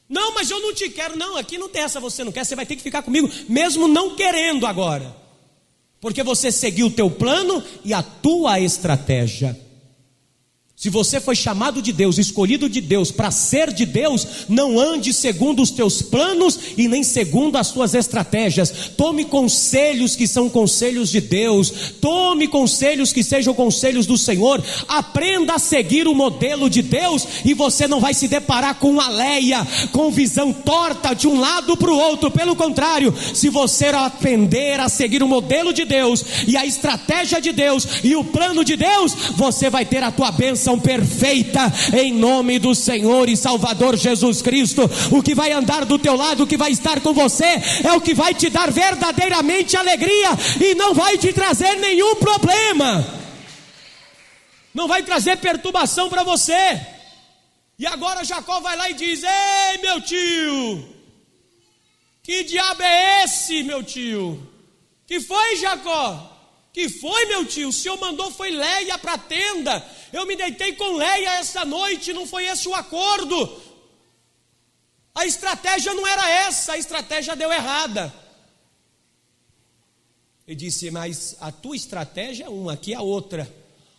A: Não, mas eu não te quero. Não, aqui não tem essa, você não quer, você vai ter que ficar comigo, mesmo não querendo agora. Porque você seguiu o teu plano e a tua estratégia. Se você foi chamado de Deus, escolhido de Deus, para ser de Deus, não ande segundo os teus planos e nem segundo as tuas estratégias. Tome conselhos que são conselhos de Deus, tome conselhos que sejam conselhos do Senhor, aprenda a seguir o modelo de Deus e você não vai se deparar com uma Leia, com visão torta de um lado para o outro. Pelo contrário, se você aprender a seguir o modelo de Deus e a estratégia de Deus e o plano de Deus, você vai ter a tua bênção perfeita em nome do Senhor e Salvador Jesus Cristo. O que vai andar do teu lado, o que vai estar com você, é o que vai te dar verdadeiramente alegria e não vai te trazer nenhum problema, não vai trazer perturbação para você. E agora Jacó vai lá e diz: ei, meu tio, que diabo é esse, meu tio? Que foi, Jacó? Que foi, meu tio? O senhor mandou foi Leia para a tenda. Eu me deitei com Leia essa noite, não foi esse o acordo. A estratégia não era essa, a estratégia deu errada. Ele disse: mas a tua estratégia é uma, aqui é a outra.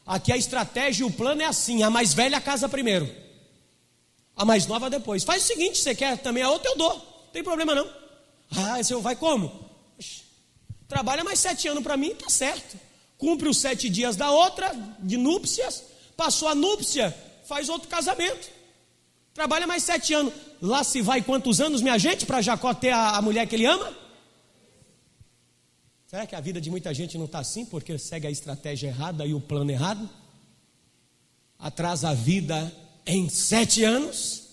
A: Aqui a estratégia e o plano é assim: a mais velha casa primeiro, a mais nova depois. Faz o seguinte, você quer também a outra, eu dou, não tem problema não. Você vai como? Trabalha mais 7 anos para mim, tá certo. Cumpre os 7 dias da outra, de núpcias. Passou a núpcia, faz outro casamento. Trabalha mais 7 anos. Lá se vai quantos anos, minha gente, para Jacó ter a mulher que ele ama? Será que a vida de muita gente não está assim, porque segue a estratégia errada e o plano errado? Atrasa a vida em 7 anos?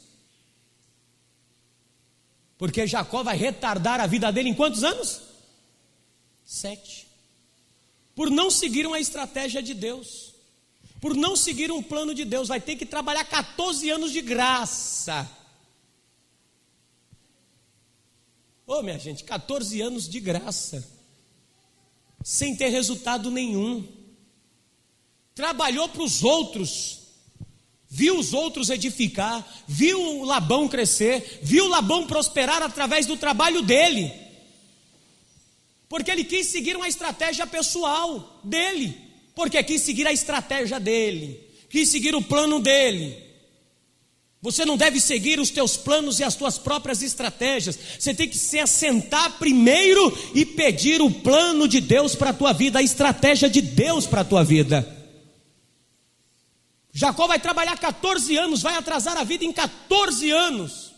A: Porque Jacó vai retardar a vida dele em quantos anos? 7. Por não seguir uma estratégia de Deus, por não seguir um plano de Deus, vai ter que trabalhar 14 anos de graça. Ô, minha gente, 14 anos de graça, sem ter resultado nenhum. Trabalhou para os outros, viu os outros edificar, viu Labão crescer, viu Labão prosperar através do trabalho dele, porque ele quis seguir uma estratégia pessoal dele, porque quis seguir a estratégia dele, quis seguir o plano dele. Você não deve seguir os teus planos e as tuas próprias estratégias. Você tem que se assentar primeiro e pedir o plano de Deus para a tua vida, a estratégia de Deus para a tua vida. Jacó vai trabalhar 14 anos, vai atrasar a vida em 14 anos,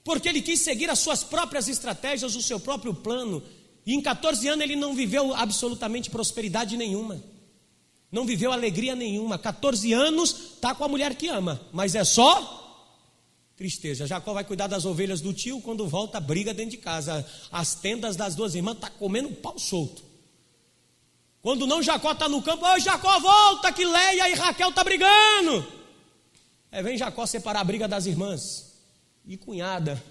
A: porque ele quis seguir as suas próprias estratégias, o seu próprio plano. E em 14 anos ele não viveu absolutamente prosperidade nenhuma, não viveu alegria nenhuma. 14 anos está com a mulher que ama, mas é só tristeza. Jacó vai cuidar das ovelhas do tio, quando volta briga dentro de casa. As tendas das duas irmãs estão comendo pau solto. Quando não, Jacó está no campo. Ô Jacó, volta que Leia e Raquel estão brigando. Vem Jacó separar a briga das irmãs. E cunhada.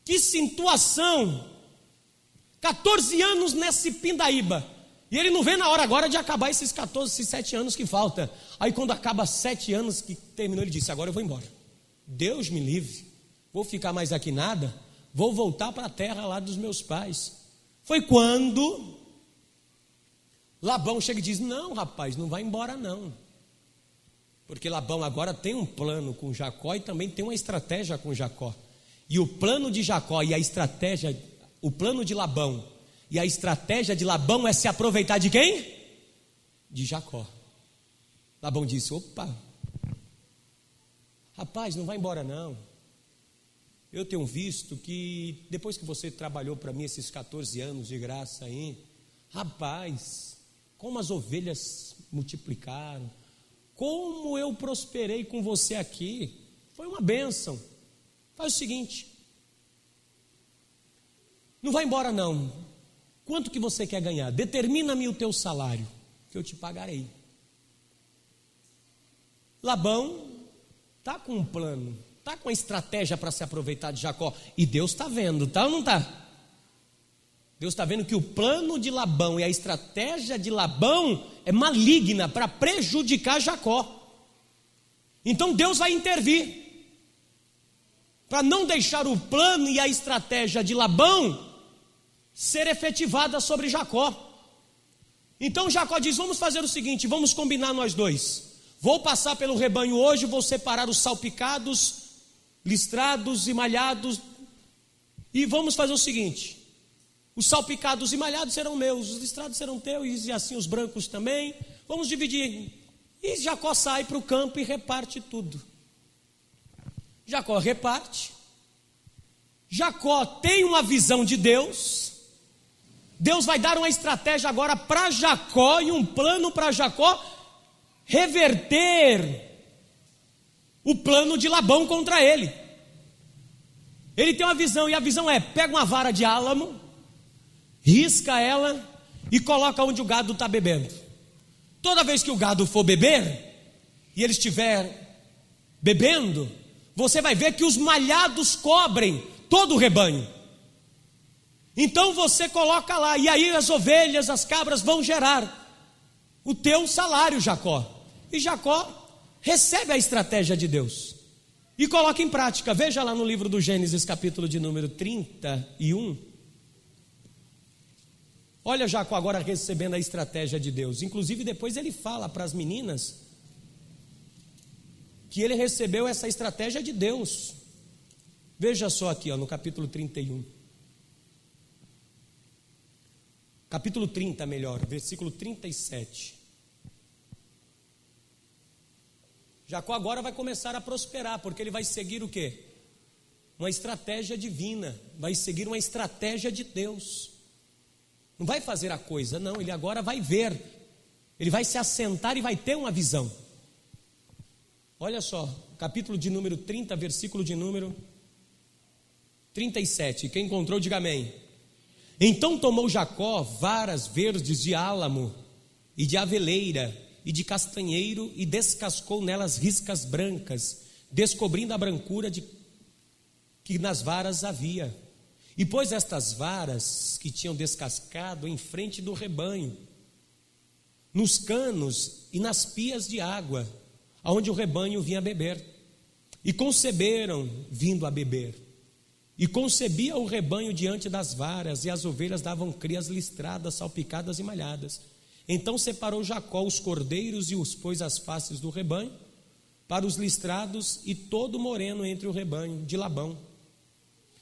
A: Que situação. 14 anos nesse pindaíba. E ele não vê na hora agora de acabar esses 7 anos que falta. Aí quando acaba 7 anos que terminou, ele disse: agora eu vou embora. Deus me livre. Vou ficar mais aqui nada. Vou voltar para a terra lá dos meus pais. Foi quando Labão chega e diz: não, rapaz, não vai embora não. Porque Labão agora tem um plano com Jacó e também tem uma estratégia com Jacó. E o plano de Jacó e a estratégia, o plano de Labão e a estratégia de Labão é se aproveitar de quem? De Jacó. Labão disse: opa, rapaz, não vai embora não. Eu tenho visto que depois que você trabalhou para mim esses 14 anos de graça aí, rapaz, como as ovelhas multiplicaram, como eu prosperei com você aqui, foi uma bênção. Faz o seguinte, não vai embora não. Quanto que você quer ganhar? Determina-me o teu salário, que eu te pagarei. Labão está com um plano, está com uma estratégia para se aproveitar de Jacó. E Deus está vendo, tá ou não está? Deus está vendo que o plano de Labão e a estratégia de Labão é maligna para prejudicar Jacó. Então Deus vai intervir para não deixar o plano e a estratégia de Labão ser efetivada sobre Jacó. Então Jacó diz: vamos fazer o seguinte, vamos combinar nós dois. Vou passar pelo rebanho hoje, vou separar os salpicados, listrados e malhados, e vamos fazer o seguinte: os salpicados e malhados serão meus, os listrados serão teus, e assim os brancos também. Vamos dividir. E Jacó sai para o campo e reparte tudo. Jacó reparte. Jacó tem uma visão de Deus. Deus vai dar uma estratégia agora para Jacó e um plano para Jacó reverter o plano de Labão contra ele. Ele tem uma visão, e a visão é: pega uma vara de álamo, risca ela e coloca onde o gado está bebendo. Toda vez que o gado for beber, e ele estiver bebendo, você vai ver que os malhados cobrem todo o rebanho. Então você coloca lá, e aí as ovelhas, as cabras vão gerar o teu salário, Jacó. E Jacó recebe a estratégia de Deus e coloca em prática. Veja lá no livro do Gênesis, capítulo de número 31. Olha Jacó agora recebendo a estratégia de Deus. Inclusive depois ele fala para as meninas que ele recebeu essa estratégia de Deus. Veja só aqui, no capítulo 31. Capítulo 30, melhor, versículo 37. Jacó agora vai começar a prosperar, porque ele vai seguir o quê? Uma estratégia divina, vai seguir uma estratégia de Deus. Não vai fazer a coisa, não, ele agora vai ver, ele vai se assentar e vai ter uma visão. Olha só, capítulo de número 30, versículo de número 37, quem encontrou diga amém. Então tomou Jacó varas verdes de álamo e de aveleira e de castanheiro e descascou nelas riscas brancas, descobrindo a brancura que nas varas havia. E pôs estas varas que tinham descascado em frente do rebanho, nos canos e nas pias de água, aonde o rebanho vinha beber. E conceberam vindo a beber. E concebia o rebanho diante das varas, e as ovelhas davam crias listradas, salpicadas e malhadas. Então separou Jacó os cordeiros e os pôs às faces do rebanho, para os listrados e todo moreno entre o rebanho de Labão.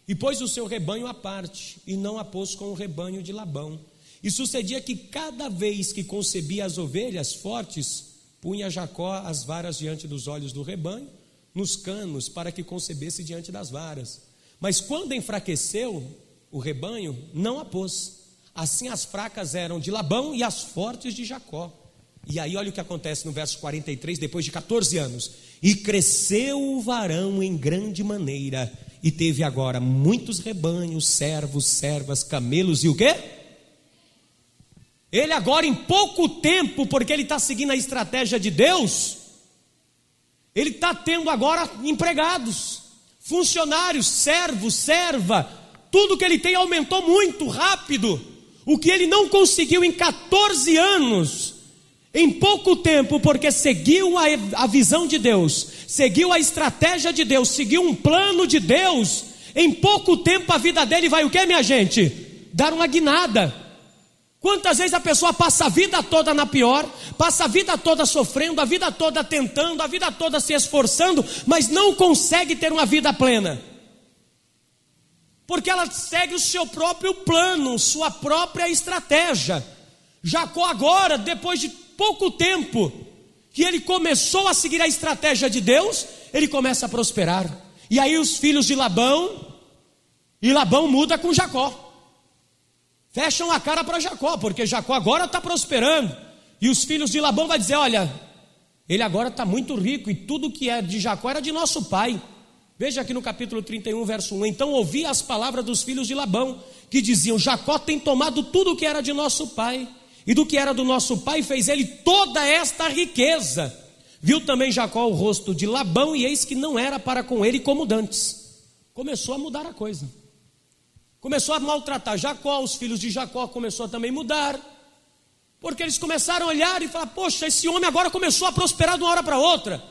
A: E pôs o seu rebanho à parte, e não a pôs com o rebanho de Labão. E sucedia que cada vez que concebia as ovelhas fortes, punha Jacó as varas diante dos olhos do rebanho, nos canos, para que concebesse diante das varas. Mas quando enfraqueceu o rebanho, não a pôs. Assim as fracas eram de Labão e as fortes de Jacó. E aí olha o que acontece no verso 43, depois de 14 anos. E cresceu o varão em grande maneira, e teve agora muitos rebanhos, servos, servas, camelos e o quê? Ele agora em pouco tempo, porque ele está seguindo a estratégia de Deus, ele está tendo agora empregados, funcionários, servos, serva, tudo que ele tem aumentou muito rápido, o que ele não conseguiu em 14 anos, em pouco tempo, porque seguiu a visão de Deus, seguiu a estratégia de Deus, seguiu um plano de Deus, em pouco tempo a vida dele vai o que, minha gente? Dar uma guinada. Quantas vezes a pessoa passa a vida toda na pior, passa a vida toda sofrendo, a vida toda tentando, a vida toda se esforçando, mas não consegue ter uma vida plena, porque ela segue o seu próprio plano, sua própria estratégia. Jacó agora, depois de pouco tempo que ele começou a seguir a estratégia de Deus, ele começa a prosperar. E aí os filhos de Labão, e Labão muda com Jacó, fecham a cara para Jacó, porque Jacó agora está prosperando, e os filhos de Labão vão dizer, olha, ele agora está muito rico, e tudo que é de Jacó era de nosso pai. Veja aqui no capítulo 31, verso 1, então ouvi as palavras dos filhos de Labão, que diziam, Jacó tem tomado tudo que era de nosso pai, e do que era do nosso pai fez ele toda esta riqueza. Viu também Jacó o rosto de Labão, e eis que não era para com ele como dantes. Começou a mudar a coisa, começou a maltratar Jacó, os filhos de Jacó começou a também mudar, porque eles começaram a olhar e falar, poxa, esse homem agora começou a prosperar de uma hora para outra,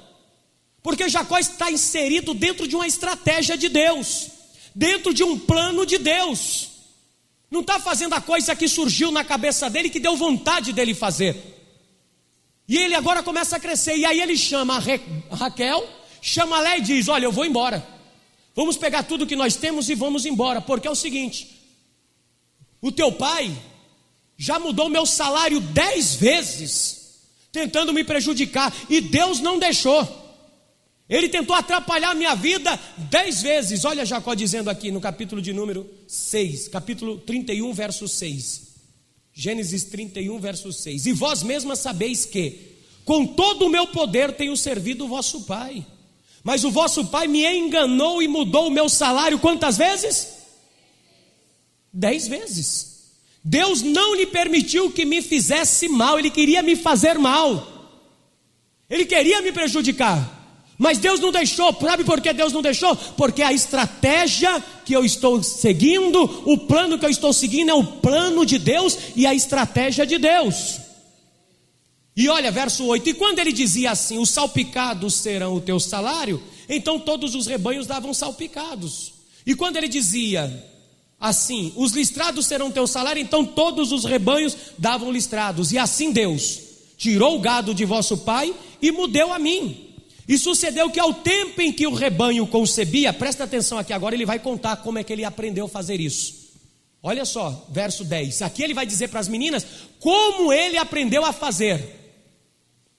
A: porque Jacó está inserido dentro de uma estratégia de Deus, dentro de um plano de Deus, não está fazendo a coisa que surgiu na cabeça dele, que deu vontade dele fazer, e ele agora começa a crescer, e aí ele chama a Raquel, chama a Léia e diz, olha, eu vou embora, vamos pegar tudo que nós temos e vamos embora, porque é o seguinte, o teu pai já mudou meu salário 10 vezes, tentando me prejudicar, e Deus não deixou, ele tentou atrapalhar a minha vida 10 vezes, olha Jacó dizendo aqui no capítulo de número 6, capítulo 31, verso 6, Gênesis 31, verso 6, e vós mesmas sabeis que, com todo o meu poder tenho servido o vosso pai, mas o vosso pai me enganou e mudou o meu salário quantas vezes? 10 vezes. Deus não lhe permitiu que me fizesse mal, ele queria me fazer mal, ele queria me prejudicar, mas Deus não deixou. Sabe por que Deus não deixou? Porque a estratégia que eu estou seguindo, o plano que eu estou seguindo é o plano de Deus e a estratégia de Deus. E olha, verso 8, e quando ele dizia assim, os salpicados serão o teu salário, então todos os rebanhos davam salpicados. E quando ele dizia assim, os listrados serão o teu salário, então todos os rebanhos davam listrados. E assim Deus tirou o gado de vosso pai e me deu a mim. E sucedeu que ao tempo em que o rebanho concebia, presta atenção aqui agora, ele vai contar como é que ele aprendeu a fazer isso. Olha só, verso 10, aqui ele vai dizer para as meninas como ele aprendeu a fazer.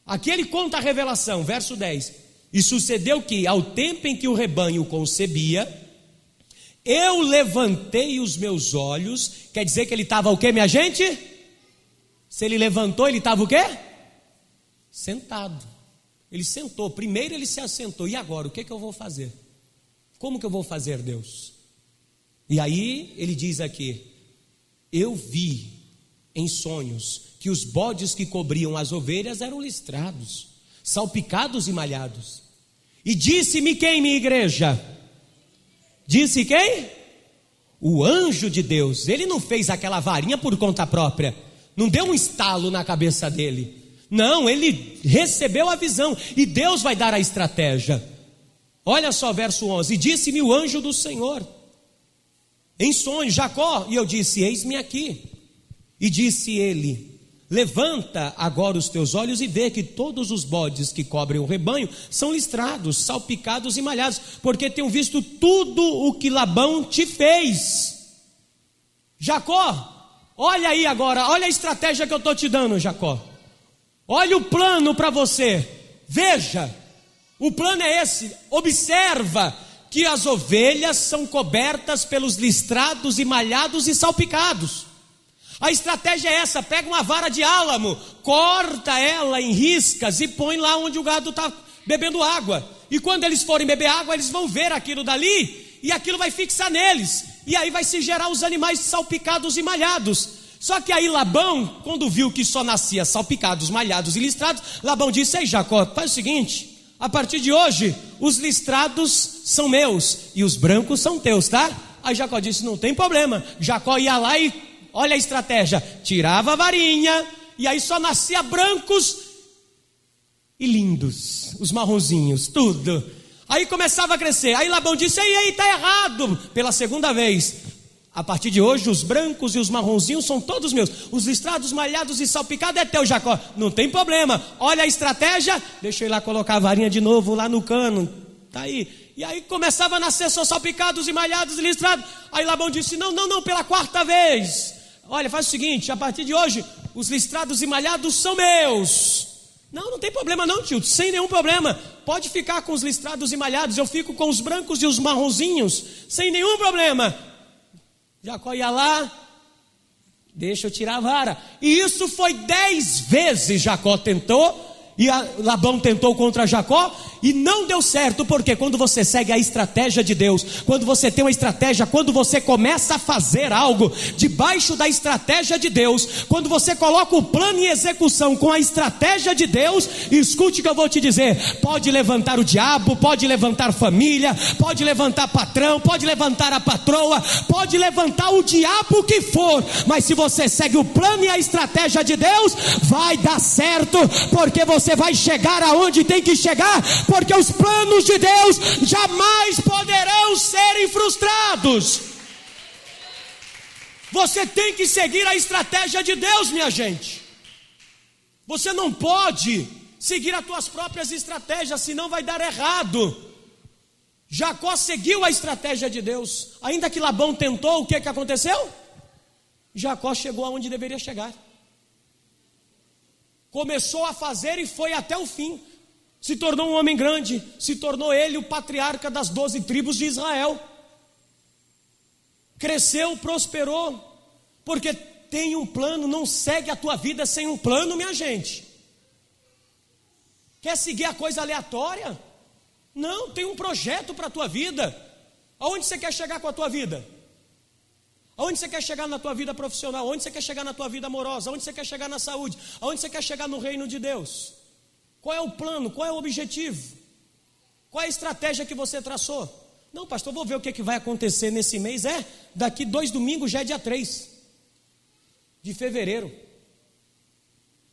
A: Aqui ele conta a revelação, verso 10. E sucedeu que, ao tempo em que o rebanho concebia, eu levantei os meus olhos. Quer dizer que ele estava o quê, minha gente? Se ele levantou, ele estava o quê? Sentado. Ele sentou, primeiro ele se assentou. E agora, o que eu vou fazer? Como que eu vou fazer, Deus? E aí ele diz aqui: eu vi em sonhos que os bodes que cobriam as ovelhas eram listrados, salpicados e malhados. E disse-me quem, minha igreja? Disse quem? O anjo de Deus. Ele não fez aquela varinha por conta própria, não deu um estalo na cabeça dele. Não, ele recebeu a visão, e Deus vai dar a estratégia. Olha só, verso 11: e disse-me o anjo do Senhor em sonho, Jacó. E eu disse: eis-me aqui. E disse ele: levanta agora os teus olhos e vê que todos os bodes que cobrem o rebanho são listrados, salpicados e malhados, porque tenho visto tudo o que Labão te fez. Jacó, olha aí agora, olha a estratégia que eu estou te dando, Jacó. Olha o plano para você. Veja, o plano é esse. Observa que as ovelhas são cobertas pelos listrados e malhados e salpicados. A estratégia é essa: pega uma vara de álamo, corta ela em riscas e põe lá onde o gado está bebendo água. E quando eles forem beber água, eles vão ver aquilo dali, e aquilo vai fixar neles, e aí vai se gerar os animais salpicados e malhados. Só que aí Labão, quando viu que só nascia salpicados, malhados e listrados, Labão disse: ei, Jacó, faz o seguinte, a partir de hoje os listrados são meus e os brancos são teus, tá? Aí Jacó disse: não tem problema. Jacó ia lá e, olha a estratégia, tirava a varinha, e aí só nascia brancos e lindos, os marronzinhos, tudo. Aí começava a crescer. Aí Labão disse: ei, está errado. Pela segunda vez: a partir de hoje os brancos e os marronzinhos são todos meus, os listrados, malhados e salpicados é teu, Jacó. Não tem problema, olha a estratégia. Deixa eu ir lá colocar a varinha de novo lá no cano, tá aí. E aí começava a nascer só salpicados e malhados e listrados. Aí Labão disse: não, pela quarta vez, olha, faz o seguinte, a partir de hoje os listrados e malhados são meus. Não tem problema não, tio, sem nenhum problema, pode ficar com os listrados e malhados, eu fico com os brancos e os marronzinhos, sem nenhum problema. Jacó ia lá: deixa eu tirar a vara. E isso foi 10 vezes Jacó tentou, e Labão tentou contra Jacó, e não deu certo. Porque quando você segue a estratégia de Deus, quando você tem uma estratégia, quando você começa a fazer algo debaixo da estratégia de Deus, quando você coloca o plano em execução com a estratégia de Deus, escute o que eu vou te dizer: pode levantar o diabo, pode levantar família, pode levantar patrão, pode levantar a patroa, pode levantar o diabo que for, mas se você segue o plano e a estratégia de Deus, vai dar certo, porque você vai chegar aonde tem que chegar, porque os planos de Deus jamais poderão serem frustrados. Você tem que seguir a estratégia de Deus, minha gente. Você não pode seguir as tuas próprias estratégias, senão vai dar errado. Jacó seguiu a estratégia de Deus, ainda que Labão tentou. O que aconteceu? Jacó chegou aonde deveria chegar. Começou a fazer e foi até o fim. Se tornou um homem grande, se tornou ele o patriarca das 12 tribos de Israel. Cresceu, prosperou, porque tem um plano. Não segue a tua vida sem um plano, minha gente. Quer seguir a coisa aleatória? Não, tem um projeto para a tua vida. Aonde você quer chegar com a tua vida? Aonde você quer chegar na tua vida profissional? Aonde você quer chegar na tua vida amorosa? Aonde você quer chegar na saúde? Aonde você quer chegar no reino de Deus? Qual é o plano? Qual é o objetivo? Qual é a estratégia que você traçou? Não, pastor, vou ver o que vai acontecer nesse mês. Daqui 2 domingos já é dia 3 de fevereiro.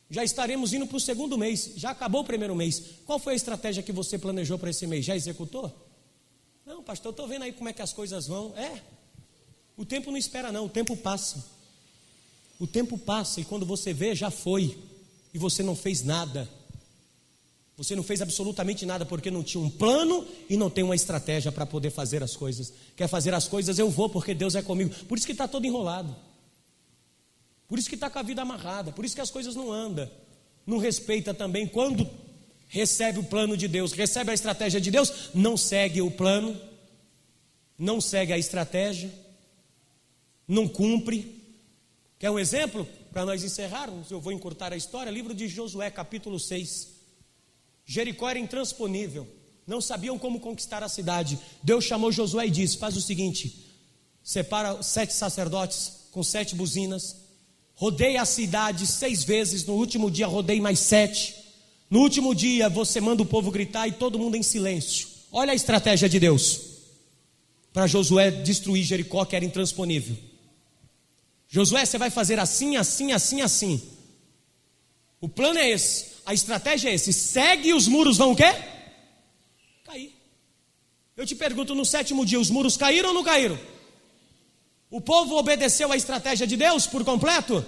A: Já estaremos indo para o 2º mês. Já acabou o 1º mês. Qual foi a estratégia que você planejou para esse mês? Já executou? Não, pastor, eu estou vendo aí como é que as coisas vão. O tempo não espera não, o tempo passa. O tempo passa e quando você vê, já foi. E você não fez nada. Você não fez absolutamente nada, porque não tinha um plano e não tem uma estratégia para poder fazer as coisas. Quer fazer as coisas, eu vou, porque Deus é comigo. Por isso que está todo enrolado. Por isso que está com a vida amarrada. Por isso que as coisas não andam. Não respeita também. Quando recebe o plano de Deus, recebe a estratégia de Deus, não segue o plano, não segue a estratégia, não cumpre. Quer um exemplo? Para nós encerrarmos, eu vou encurtar a história. Livro de Josué, capítulo 6. Jericó era intransponível, não sabiam como conquistar a cidade. Deus chamou Josué e disse: faz o seguinte, separa 7 sacerdotes com 7 buzinas, rodeia a cidade 6 vezes, no último dia rodeie mais 7. No último dia você manda o povo gritar e todo mundo em silêncio. Olha a estratégia de Deus para Josué destruir Jericó, que era intransponível. Josué, você vai fazer assim, assim, assim, assim. O plano é esse, a estratégia é esse. Segue e os muros vão o quê? Cair. Eu te pergunto, no 7º dia os muros caíram ou não caíram? O povo obedeceu à estratégia de Deus por completo?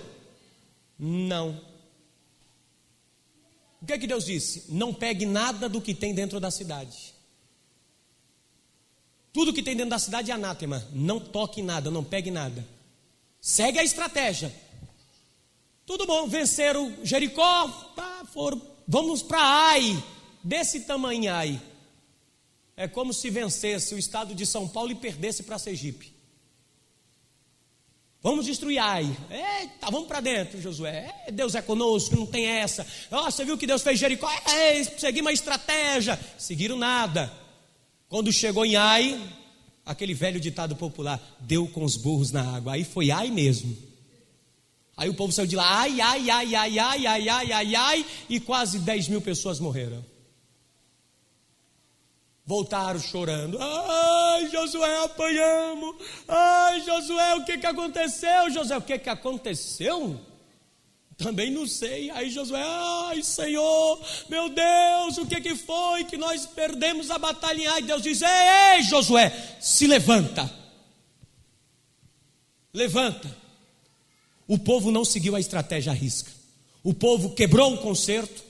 A: Não. O que é que Deus disse? Não pegue nada do que tem dentro da cidade. Tudo que tem dentro da cidade é anátema. Não toque nada, não pegue nada. Segue a estratégia. Tudo bom, venceram Jericó, vamos para Ai, desse tamanho Ai. É como se vencesse o estado de São Paulo e perdesse para Sergipe. Vamos destruir Ai. Eita, vamos para dentro, Josué. Deus é conosco, não tem essa. Você viu que Deus fez Jericó? Seguimos uma estratégia. Seguiram nada. Quando chegou em Ai, aquele velho ditado popular, deu com os burros na água. Aí foi Ai mesmo. Aí o povo saiu de lá, ai, ai, ai, ai, ai, ai, ai, ai, ai, e quase 10 mil pessoas morreram. Voltaram chorando. Ai, Josué, apanhamos. Ai, Josué, o que aconteceu? Josué, o que aconteceu? Também não sei. Aí Josué, ai, Senhor, meu Deus, o que foi que nós perdemos a batalha em Ai? Deus diz: ei, Josué, se levanta. Levanta. O povo não seguiu a estratégia à risca. O povo quebrou o concerto.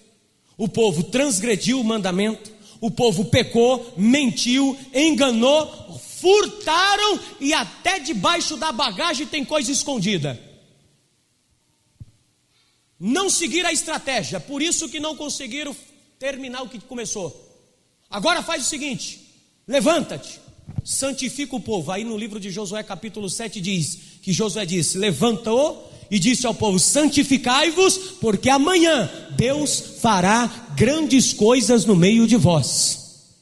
A: O povo transgrediu o mandamento. O povo pecou, mentiu, enganou, furtaram e até debaixo da bagagem tem coisa escondida. Não seguiram a estratégia, por isso que não conseguiram terminar o que começou. Agora faz o seguinte: levanta-te, santifica o povo. Aí no livro de Josué capítulo 7 diz que Josué disse: levanta-o e disse ao povo: santificai-vos, porque amanhã Deus fará grandes coisas no meio de vós.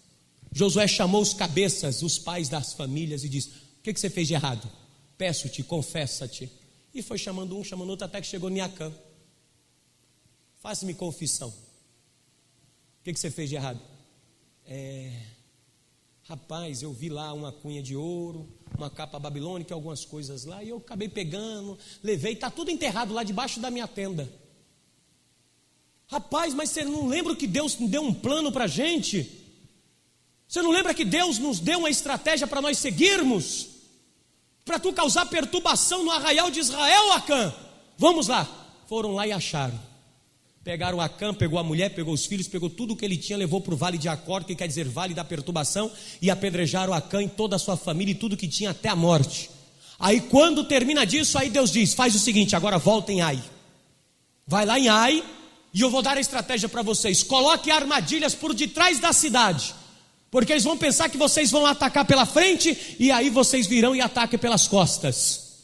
A: Josué chamou os cabeças, os pais das famílias e disse: o que você fez de errado? Peço-te, confessa-te. E foi chamando um, chamando outro, até que chegou Niacã. Faça-me confissão. O que você fez de errado? Rapaz, eu vi lá uma cunha de ouro, uma capa babilônica, algumas coisas lá, e eu acabei pegando, levei, está tudo enterrado lá debaixo da minha tenda. Rapaz, mas você não lembra que Deus deu um plano para a gente? Você não lembra que Deus nos deu uma estratégia para nós seguirmos? Para tu causar perturbação no arraial de Israel, Acã? Vamos lá. Foram lá e acharam. Pegaram Acã, pegou a mulher, pegou os filhos, pegou tudo o que ele tinha, levou para o vale de Acor, que quer dizer vale da perturbação, e apedrejaram Acã e toda a sua família e tudo que tinha até a morte. Aí quando termina disso, aí Deus diz: faz o seguinte, agora volta em Ai. Vai lá em Ai, e eu vou dar a estratégia para vocês. Coloque armadilhas por detrás da cidade, porque eles vão pensar que vocês vão atacar pela frente, e aí vocês virão e ataquem pelas costas.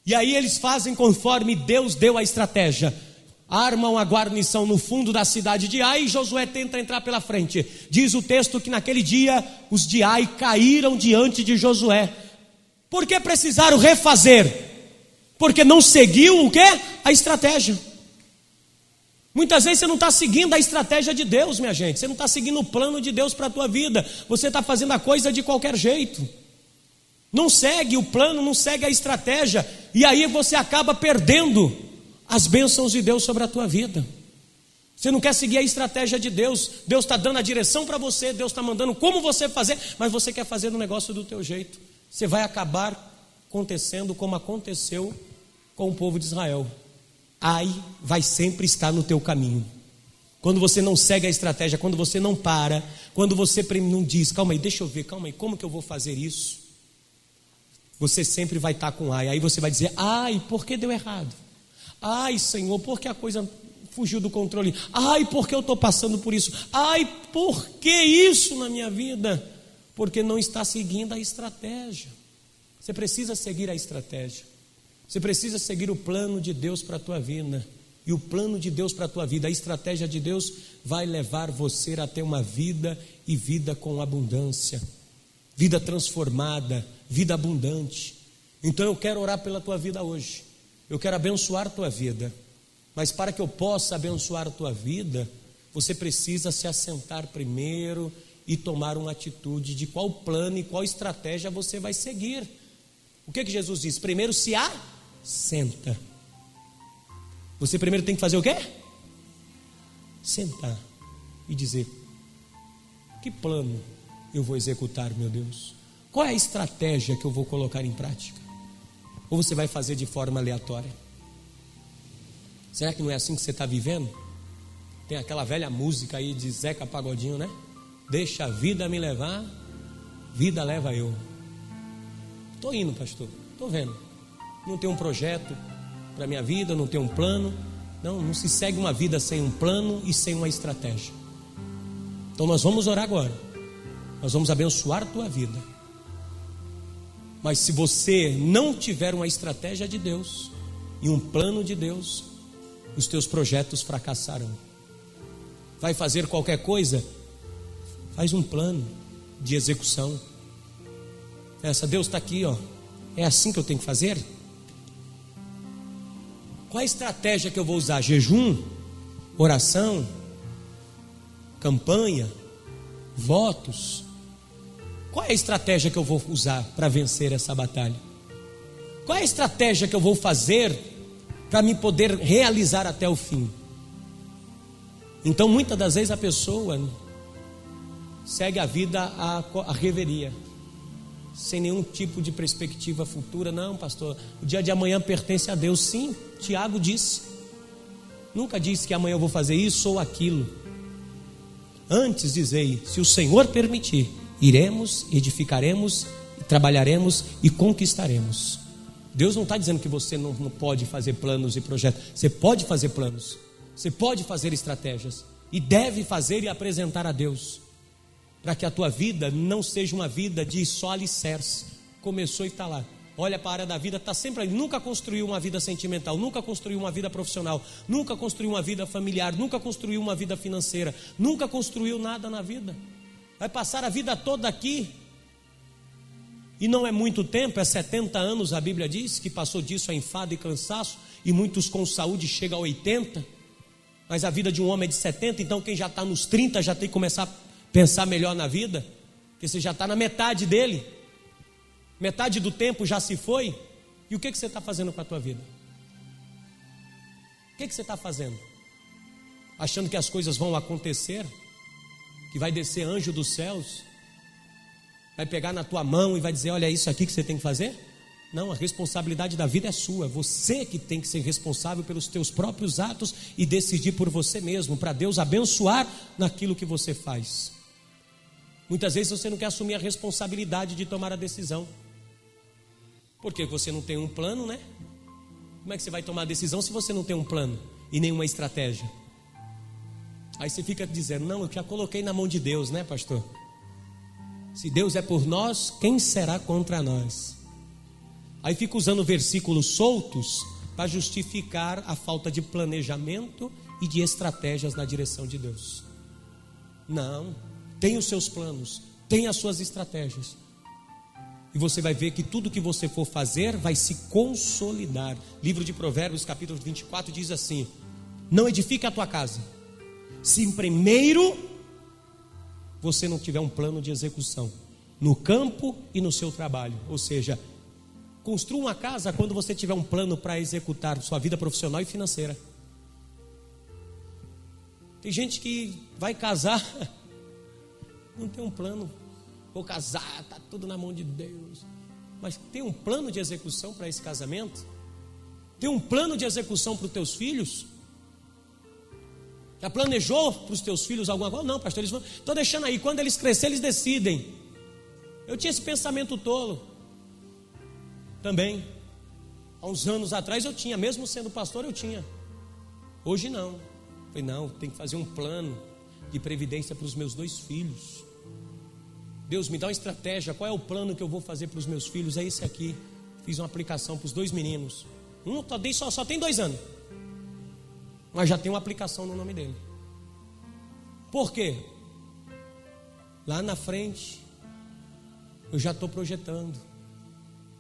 A: E aí eles fazem conforme Deus deu a estratégia. Armam a guarnição no fundo da cidade de Ai, e Josué tenta entrar pela frente. Diz o texto que naquele dia os de Ai caíram diante de Josué. Por que precisaram refazer? Porque não seguiu o quê? A estratégia. Muitas vezes você não está seguindo a estratégia de Deus, minha gente. Você não está seguindo o plano de Deus para a tua vida. Você está fazendo a coisa de qualquer jeito. Não segue o plano, não segue a estratégia. E aí você acaba perdendo as bênçãos de Deus sobre a tua vida. Você não quer seguir a estratégia de Deus. Deus está dando a direção para você, Deus está mandando como você fazer, mas você quer fazer o negócio do teu jeito. Você vai acabar acontecendo como aconteceu com o povo de Israel. Ai vai sempre estar no teu caminho. Quando você não segue a estratégia, quando você não para, quando você não diz: calma aí, deixa eu ver, calma aí, como que eu vou fazer isso? Você sempre vai estar com ai. Aí você vai dizer: ai, por que deu errado? Ai, Senhor, porque a coisa fugiu do controle. Ai, porque eu estou passando por isso? Ai, por que isso na minha vida? Porque não está seguindo a estratégia. Você precisa seguir a estratégia. Você precisa seguir o plano de Deus para a tua vida. E o plano de Deus para a tua vida, a estratégia de Deus vai levar você a ter uma vida e vida com abundância. Vida transformada, vida abundante. Então eu quero orar pela tua vida hoje. Eu quero abençoar a tua vida. Mas para que eu possa abençoar a tua vida, você precisa se assentar primeiro e tomar uma atitude de qual plano e qual estratégia você vai seguir. O que Jesus diz? Primeiro se assenta. Você primeiro tem que fazer o quê? Sentar e dizer: que plano eu vou executar, meu Deus? Qual é a estratégia que eu vou colocar em prática? Ou você vai fazer de forma aleatória? Será que não é assim que você está vivendo? Tem aquela velha música aí de Zeca Pagodinho, né? Deixa a vida me levar, vida leva eu. Estou indo, pastor, estou vendo. Não tenho um projeto para a minha vida, não tenho um plano. Não se segue uma vida sem um plano e sem uma estratégia. Então nós vamos orar agora. Nós vamos abençoar a tua vida. Mas se você não tiver uma estratégia de Deus e um plano de Deus, os teus projetos fracessarão. Vai fazer qualquer coisa? Faz um plano de execução. Deus está aqui, ó. É assim que eu tenho que fazer? Qual a estratégia que eu vou usar? Jejum? Oração? Campanha? Votos? Qual é a estratégia que eu vou usar para vencer essa batalha? Qual é a estratégia que eu vou fazer para me poder realizar até o fim? Então muitas das vezes a pessoa segue a vida à reveria, sem nenhum tipo de perspectiva futura. Não, pastor, o dia de amanhã pertence a Deus. Sim, Tiago disse. Nunca disse que amanhã eu vou fazer isso ou aquilo. Antes dizei: se o Senhor permitir, iremos, edificaremos, trabalharemos e conquistaremos. Deus não está dizendo que você não pode fazer planos e projetos. Você pode fazer planos, você pode fazer estratégias e deve fazer e apresentar a Deus, para que a tua vida não seja uma vida de só alicerce. Começou e está lá. Olha para a área da vida, está sempre ali. Nunca construiu uma vida sentimental, nunca construiu uma vida profissional, nunca construiu uma vida familiar, nunca construiu uma vida financeira, nunca construiu nada na vida. Vai passar a vida toda aqui. E não é muito tempo, é 70 anos, a Bíblia diz, que passou disso a enfado e cansaço, e muitos com saúde chegam a 80. Mas a vida de um homem é de 70, então quem já está nos 30 já tem que começar a pensar melhor na vida, porque você já está na metade dele, metade do tempo já se foi. E o que você está fazendo com a tua vida? O que você está fazendo? Achando que as coisas vão acontecer, que vai descer anjo dos céus, vai pegar na tua mão e vai dizer: olha, é isso aqui que você tem que fazer? Não, a responsabilidade da vida é sua. Você que tem que ser responsável pelos teus próprios atos e decidir por você mesmo, para Deus abençoar naquilo que você faz. Muitas vezes você não quer assumir a responsabilidade de tomar a decisão, porque você não tem um plano, né? Como é que você vai tomar a decisão se você não tem um plano e nenhuma estratégia? Aí você fica dizendo: não, eu já coloquei na mão de Deus, né, pastor? Se Deus é por nós, quem será contra nós? Aí fica usando versículos soltos para justificar a falta de planejamento e de estratégias na direção de Deus. Não, tem os seus planos, tem as suas estratégias. E você vai ver que tudo que você for fazer vai se consolidar. Livro de Provérbios, capítulo 24, diz assim: não edifique a tua casa se primeiro você não tiver um plano de execução no campo e no seu trabalho. Ou seja, construa uma casa quando você tiver um plano para executar sua vida profissional e financeira. Tem gente que vai casar, não tem um plano. Vou casar, está tudo na mão de Deus. Mas tem um plano de execução para esse casamento? Tem um plano de execução para os teus filhos? Já planejou para os teus filhos alguma coisa? Não, pastor, eles vão... Estou deixando aí, quando eles crescerem, eles decidem. Eu tinha esse pensamento tolo também. Há uns anos atrás eu tinha, mesmo sendo pastor eu tinha. Hoje não. Falei, não, tem que fazer um plano de previdência para os meus 2 filhos. Deus, me dá uma estratégia, qual é o plano que eu vou fazer para os meus filhos? É esse aqui. Fiz uma aplicação para os 2 meninos. Só tem 2 anos, mas já tem uma aplicação no nome dele. Por quê? Lá na frente eu já estou projetando,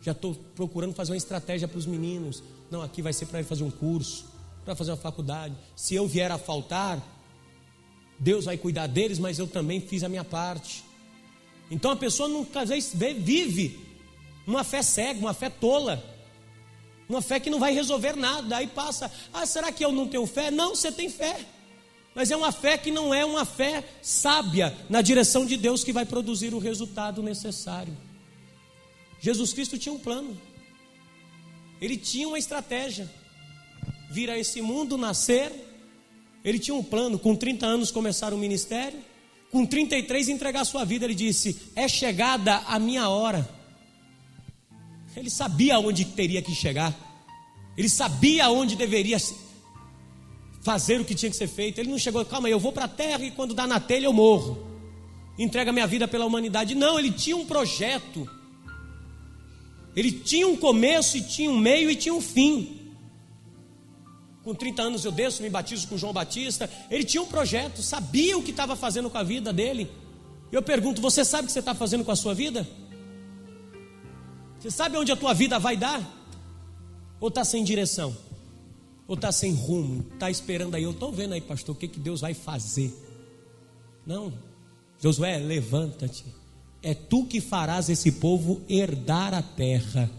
A: já estou procurando fazer uma estratégia para os meninos. Não, aqui vai ser para ele fazer um curso, para fazer uma faculdade. Se eu vier a faltar, Deus vai cuidar deles, mas eu também fiz a minha parte. Então a pessoa às vezes vive uma fé cega, uma fé tola, uma fé que não vai resolver nada. Aí passa, será que eu não tenho fé? Não, você tem fé, mas é uma fé que não é uma fé sábia na direção de Deus, que vai produzir o resultado necessário. Jesus Cristo tinha um plano, ele tinha uma estratégia, vir a esse mundo, nascer. Ele tinha um plano, com 30 anos começar o ministério, com 33 entregar a sua vida. Ele disse, é chegada a minha hora. Ele sabia onde teria que chegar, ele sabia onde deveria fazer o que tinha que ser feito. Ele não chegou, calma aí, eu vou para a terra e quando dá na telha eu morro, entrega minha vida pela humanidade. Não, ele tinha um projeto, ele tinha um começo e tinha um meio e tinha um fim. Com 30 anos eu desço, me batizo com João Batista. Ele tinha um projeto, sabia o que estava fazendo com a vida dele. Eu pergunto, você sabe o que você está fazendo com a sua vida? Você sabe onde a tua vida vai dar? Ou está sem direção? Ou está sem rumo? Está esperando aí, eu estou vendo aí, pastor, o que Deus vai fazer? Não, Josué, levanta-te. É tu que farás esse povo herdar a terra.